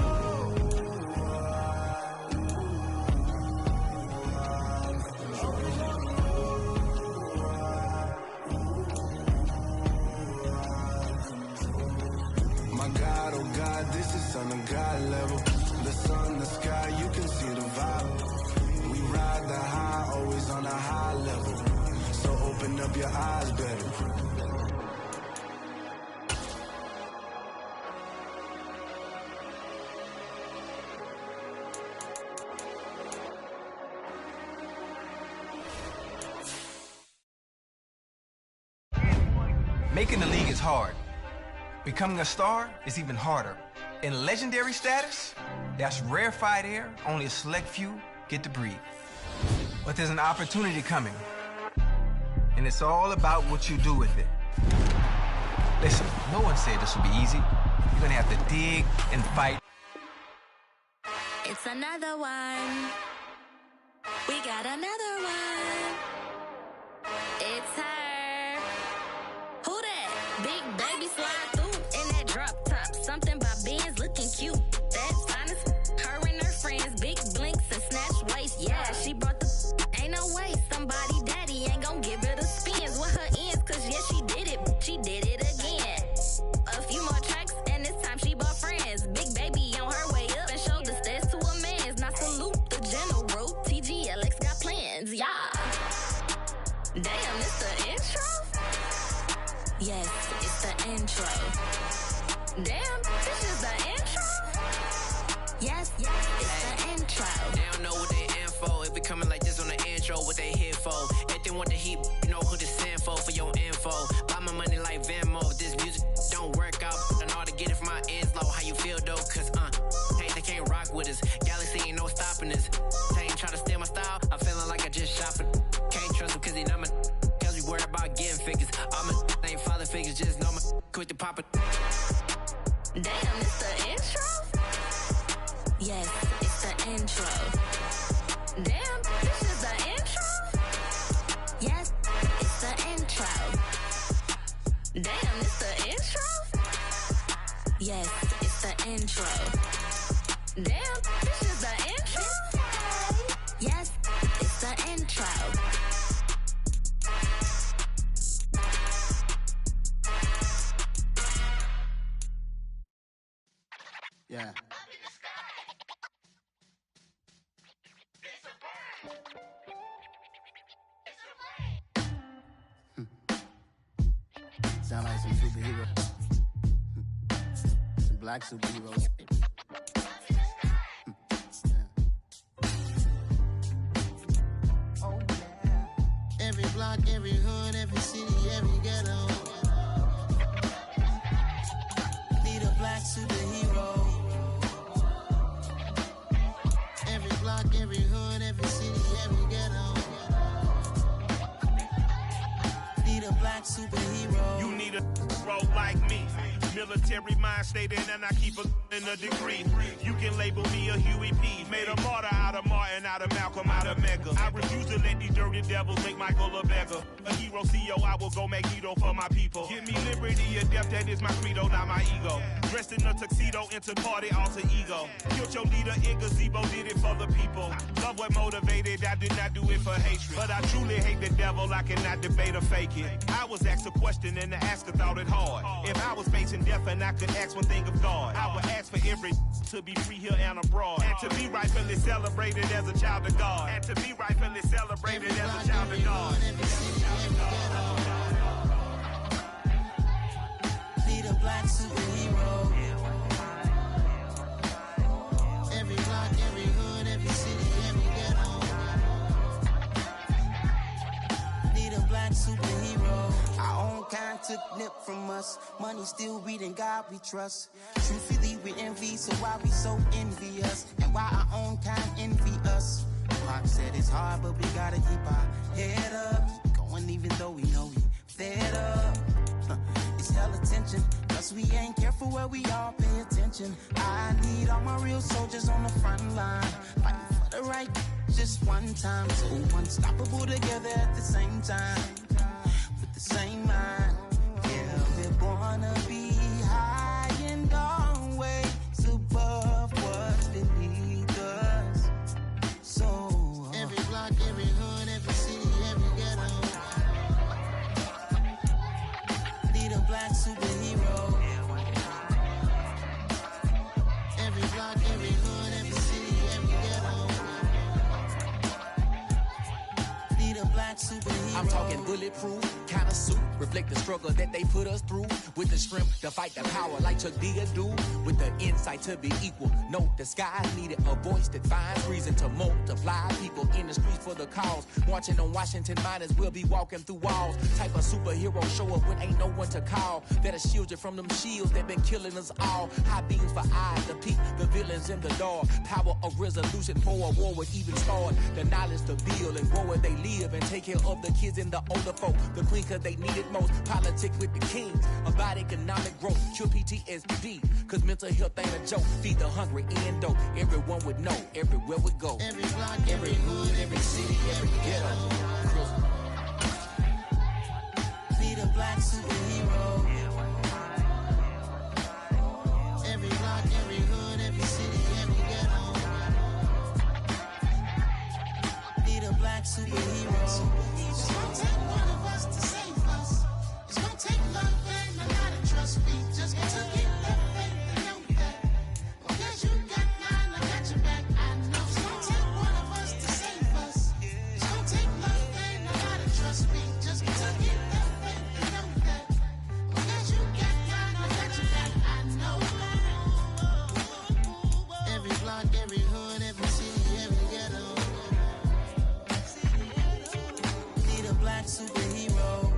My God, oh God, this is Son of God level. The sun, the sky, you can see the vibe. We ride the high, always on a high level. So open up your eyes, baby. Making the league is hard. Becoming a star is even harder. In legendary status, that's rarefied air only a select few get to breathe. But there's an opportunity coming. And it's all about what you do with it. Listen, no one said this would be easy. You're gonna have to dig and fight. It's another one. We got another one. It's her. Who that? Big baby slide through in that drop top. Something by Benz looking cute. That's honest. Her and her friends, big blinks and snatch waist. Yeah, she brought the ain't no way. Somebody daddy ain't gon' give her the spins with her ends. Cause yeah, she did it. She did it again. A few more tracks and this time she bought friends. Big baby on her way up and showed the stairs to a man's. Now salute the general. TGLX got plans. Yeah. Damn, it's the intro? Yes, it's the intro. Damn, this is the intro? Yes, it's the intro. They don't know what they in for. If we coming like this on the intro, what they here for? If they want the heat, you know who to send for your info. Buy my money like Venmo. This music don't work out. I know how to get it from my ends low. How you feel though? Cause hey, they can't rock with us. Galaxy ain't no stopping us. They ain't trying to steal my style. I'm feeling like I just shot it. Can't trust him cause he not my. Cause we worried about getting figures. All my ain't father figures. Just know my quit the pop it. Damn, it's the intro? Yes, it's the intro. Damn, this is the intro? Yes, it's the intro. Damn, it's the intro? Yes, it's the intro. Damn, this is the intro? Yes, it's the intro. Yeah. Sound like some superheroes. Some black superheroes. Oh, yeah. Every block, every hood, every city, every ghetto. Need a black superhero. Every block, every hood, every city, every ghetto. Need a black superhero. You need a role like me. Military mind state and I keep in a degree. You can label me a Huey P. Made a martyr out of Martin, out of Malcolm, out of Mega. I refuse to let these dirty devils make Michael a beggar. A hero CEO, I will go Magneto for my people. Give me liberty or death, that is my credo, not my ego. Dressed in a tuxedo, into party, alter ego. Killed your leader in gazebo, did it for the people. Love what motivated, I did not do it for hatred. But I truly hate the devil, I cannot debate or fake it. I was asked a question and the asker thought it hard. If I was facing death and I could ask one thing of God, I would ask for every to be free here and abroad. And to be rightfully celebrated as a child of God. And to be rightfully celebrated as a child of God. Need a black superhero. Every block, every hood, every city, every ghetto. Need a black superhero. Our own kind took nip from us. Money still reading God we trust. Truthfully we envy, so why we so envious? And why our own kind envy us? Pac said it's hard, but we gotta keep our head up. Going even though we know we fed up. It's hell attention, cause we ain't careful where we all pay attention. I need all my real soldiers on the front line, fighting for the right just one time. So unstoppable together at the same time, with the same mind. Yeah, we're gonna be high and always above what's beneath us. So every block, every hood, every city, every ghetto. Need a black superhero. Every block, every hood, every city, every ghetto. Need a black superhero. I'm talking bulletproof, kind of suit, reflect the struggle that they put us through. With the strength to fight the power like Chuck D do. With the insight to be equal. Note the sky needed a voice that finds reason to multiply. People in the streets for the cause. Marching on Washington miners will be walking through walls. Type of superhero show up when ain't no one to call. That'll shield you from them shields that been killing us all. High beams for eyes to peek the villains in the dark. Power of resolution for a war would even start. The knowledge to build and grow where they live and take care of the kids and the older folk. The queen cause they need it most. Politics with the kings. About economic growth. Cure PTSD. Cause mental health ain't a joke. Feed the hungry and dope. Everyone would know. Everywhere we go. Every block, every hood, every city, every ghetto. Need a black superhero. Every block, every hood, every city, every ghetto. Need a black superhero. It's gonna take one of us to save us. It's gonna take love and a lot of trust. We just got to get love faith and know that. Because you got mine, I got your back. I know it's gonna take one of us to save us. It's gonna take love and a lot of trust. We just got to get love faith and know that. Because you got mine, I got your back. I know. Every block, every hood, every city, every ghetto. Need a black superhero.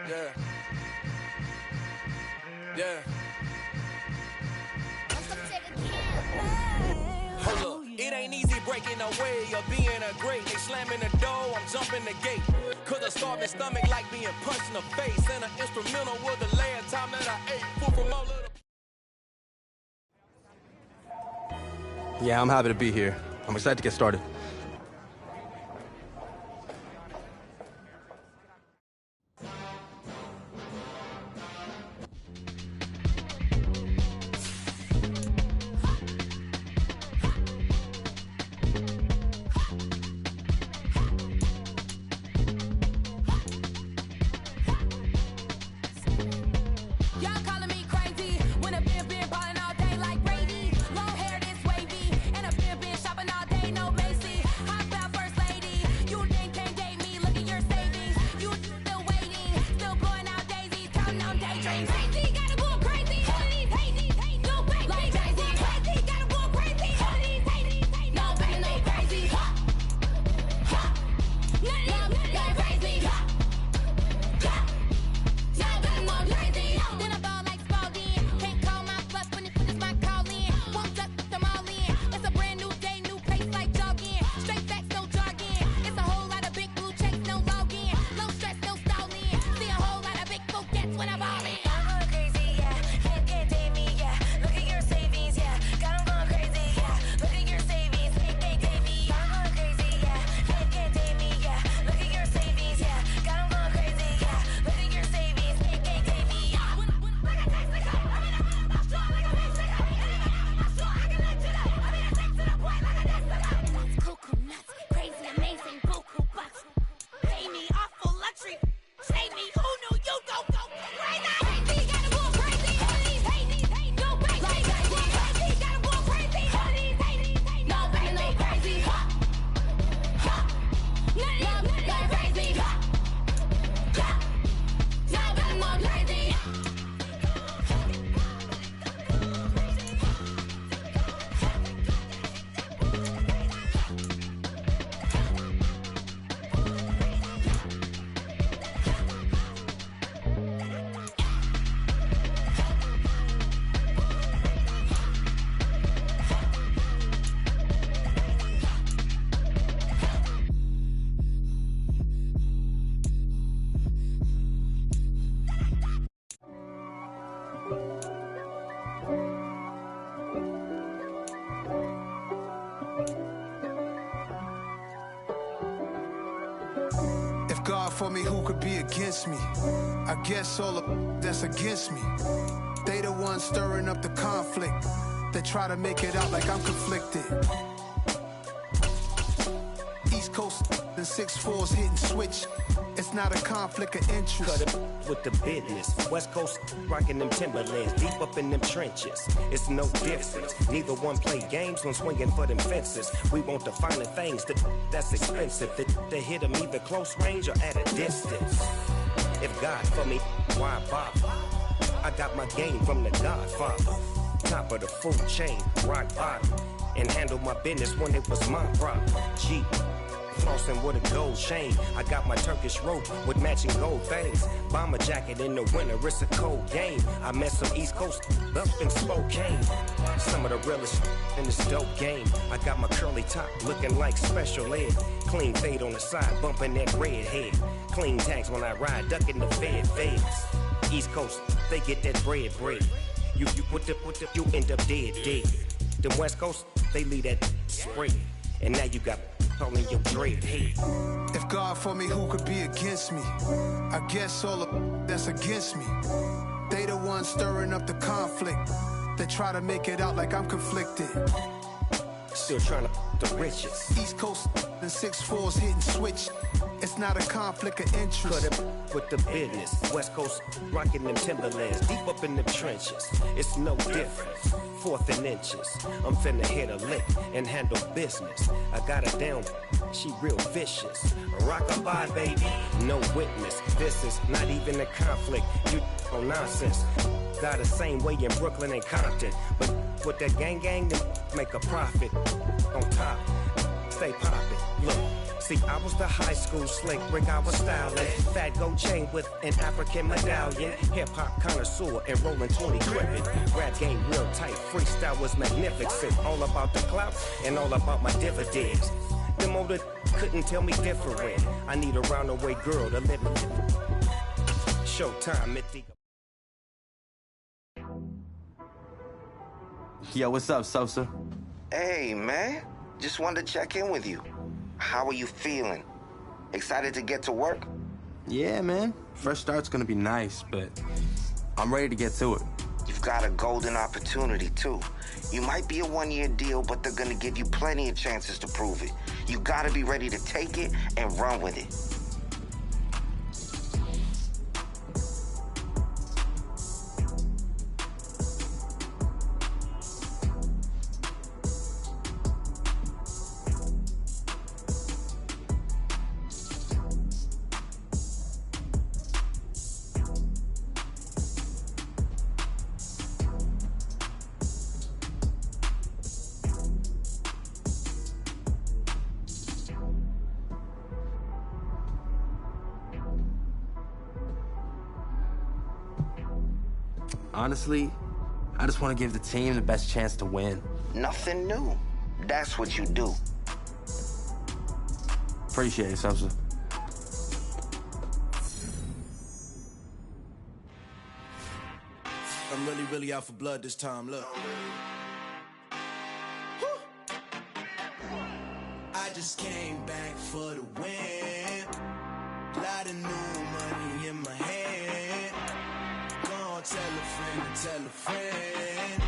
Yeah. Yeah. Hold up. It ain't easy breaking away or being a great. They slamming the door, I'm jumping the gate. Cause a starving stomach like being punched in the face. And an instrumental was the last time that I ate. Food from all of the... Yeah, I'm happy to be here. I'm excited to get started. Y'all calling me crazy when a been ballin' all day like Brady. Long hair this wavy, and a been shopping all day, no Macy's. If God for me, who could be against me? I guess all the that's against me. They the ones stirring up the conflict. They try to make it out like I'm conflicted. East Coast and 6'4s hitting switch. It's not a conflict of interest. Cut it with the business. West Coast rocking them Timberlands, deep up in them trenches. It's no difference. Neither one play games when swinging for them fences. We want the finer things that's expensive. They hit them either close range or at a distance. If God for me, why bother? I got my game from the Godfather. Top of the food chain, rock bottom. And handle my business when it was my problem. Jeep. Flossing with a gold chain. I got my Turkish rope with matching gold things. Bomber jacket in the winter, it's a cold game. I met some East Coast up in Spokane. Some of the realest in this dope game. I got my curly top looking like special ed. Clean fade on the side, bumping that red head. Clean tags when I ride, ducking the feds. East Coast, they get that bread. You you end up dead. Them West Coast, they leave that spread. And now you got calling your dread head. If God for me, who could be against me? I guess all the that's against me. They the ones stirring up the conflict. They try to make it out like I'm conflicted. Still trying to the riches. East Coast and 6'4s hitting switch. It's not a conflict of interest. Cut it with the business. West Coast rocking them Timberlands, deep up in them trenches. It's no difference. 4th and inches. I'm finna hit a lick and handle business. I got her down, she real vicious. Rockabye, baby, no witness. This is not even a conflict. You on nonsense. Got the same way in Brooklyn and Compton. But with that gang, then make a profit. On top, stay poppin'. Look. See, I was the high school slick Rick, I was styling. Fat gold chain with an African medallion. Hip-hop connoisseur and rolling 20 crippin'. Rap game real tight, freestyle was magnificent. All about the clout and all about my dividends. Them older couldn't tell me different. I need a round-the-way girl to live in. Showtime, Yo, what's up, Sosa? Hey, man. Just wanted to check in with you. How are you feeling? Excited to get to work? Yeah, man. Fresh start's gonna be nice, but I'm ready to get to it. You've got a golden opportunity, too. You might be a one-year deal, but they're gonna give you plenty of chances to prove it. You gotta be ready to take it and run with it. Honestly, I just want to give the team the best chance to win. Nothing new. That's what you do. Appreciate it, Sosa. I'm really out for blood this time, look. I just came back for the win. Lot of new money in my hand. Gonna tell a friend and tell a friend.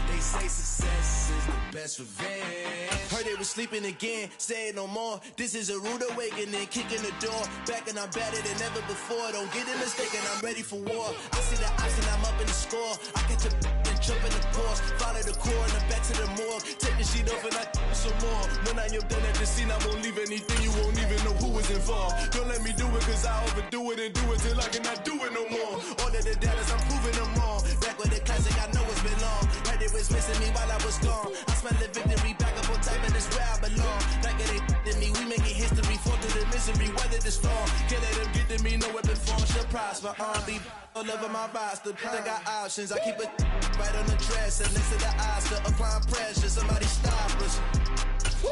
They say success is the best revenge. Heard they was sleeping again, say it no more. This is a rude awakening, kicking the door. Back and I'm better than ever before. Don't get it mistaken, I'm ready for war. I see the option, I'm up in the score. I catch a and jump in the course. Follow the core and I'm back to the morgue. Take the sheet off and I some more. When I am done at the scene, I won't leave anything. You won't even know who was involved. Don't let me do it, cause I overdo it and do it till I cannot do it no more. All of the dallas, I'm proving them wrong. Back with the classic, I know it's been long. Heard it was missing me while I was gone. I smell the victory, back up on time, and it's where I belong. Like it ain't to me, we making history. Fall through the misery, weather the storm. Can't let them get to me, no weapon form should prosper. Be all over my roster, I got options. I keep it right on the dresser, next to the Oscar. Applying pressure, somebody stop us. Woo!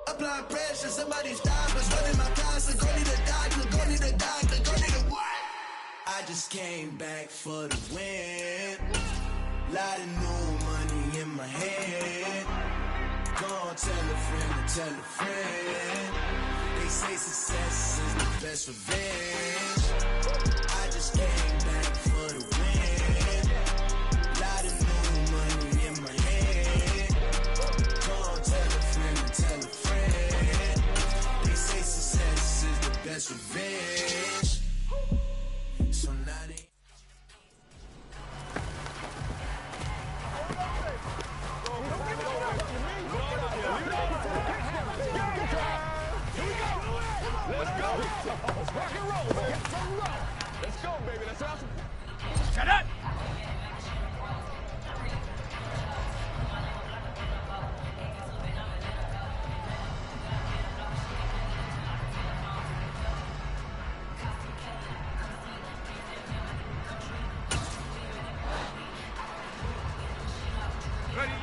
Applying pressure, somebody stop us. Running my concert, go need a doctor, go need a doctor, go need a what? I just came back for the win. Lot of new money in my hand. Gonna tell a friend and tell a friend. They say success is the best revenge. I just came back for the win. Lot of new money in my hand. Go on, tell a friend and tell a friend. They say success is the best revenge. So now they... Let's rock and roll, man. Let's go, baby. That's awesome. Shut up! Ready?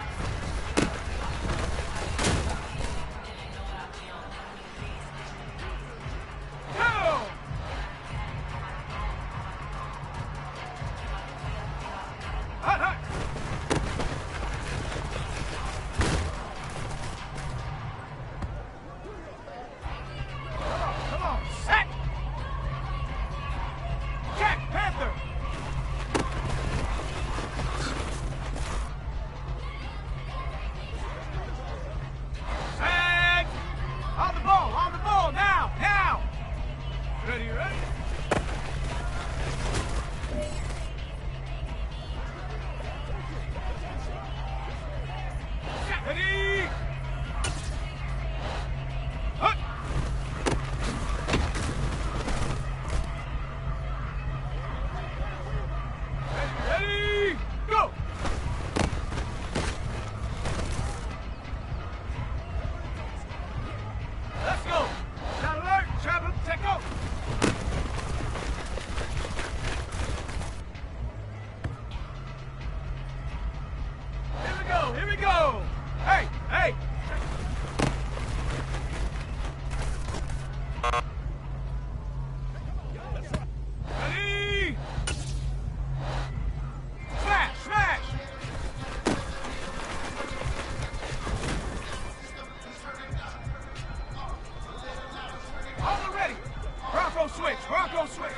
Bronco switch.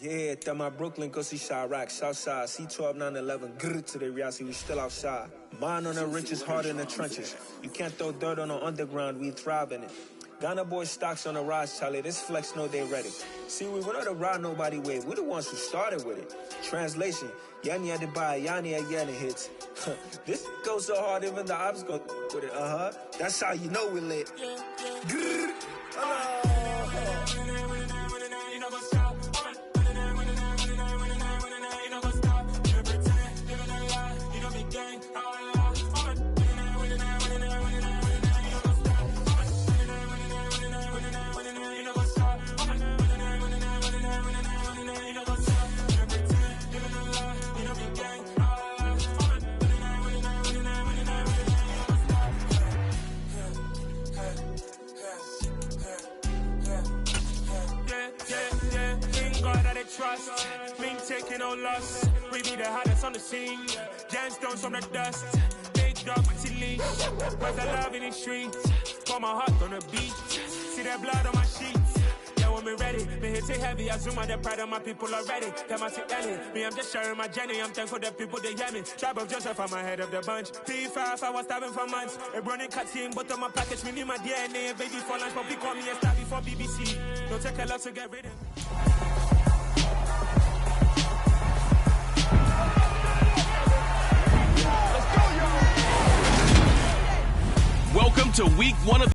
Yeah, tell my Brooklyn, go see Chirac, Southside, C12, 911, grrr to the reality, we still outside. Mine on the riches, heart in the trenches. You can't throw dirt on the underground, we thrive in it. Ghana boys stocks on the rise, Charlie, this flex know they ready. See, we were not to ride nobody with, we're the ones who started with it. Translation, Yanni had to buy, Yanni again it hits. This goes so hard, even the ops go with it, That's how you know we lit. Grrr, trust, me taking no loss. We be the hottest on the scene. Gemstones from the dust. Big dog with your leash. Cause I love in the streets. Pour my heart on the beach. See that blood on my sheets. Yeah, when me ready, me hit it heavy. I zoom out the pride of my people already. Them I see Ellie. Me, I'm just sharing my journey. I'm thankful that people they hear me. Tribe of Joseph, I'm ahead of the bunch. P5, I was starving for months. A running cutscene, but on my package, me need my DNA. Baby for lunch, but we call me a star before BBC. Don't take a lot to get rid of me. Welcome to week 1 of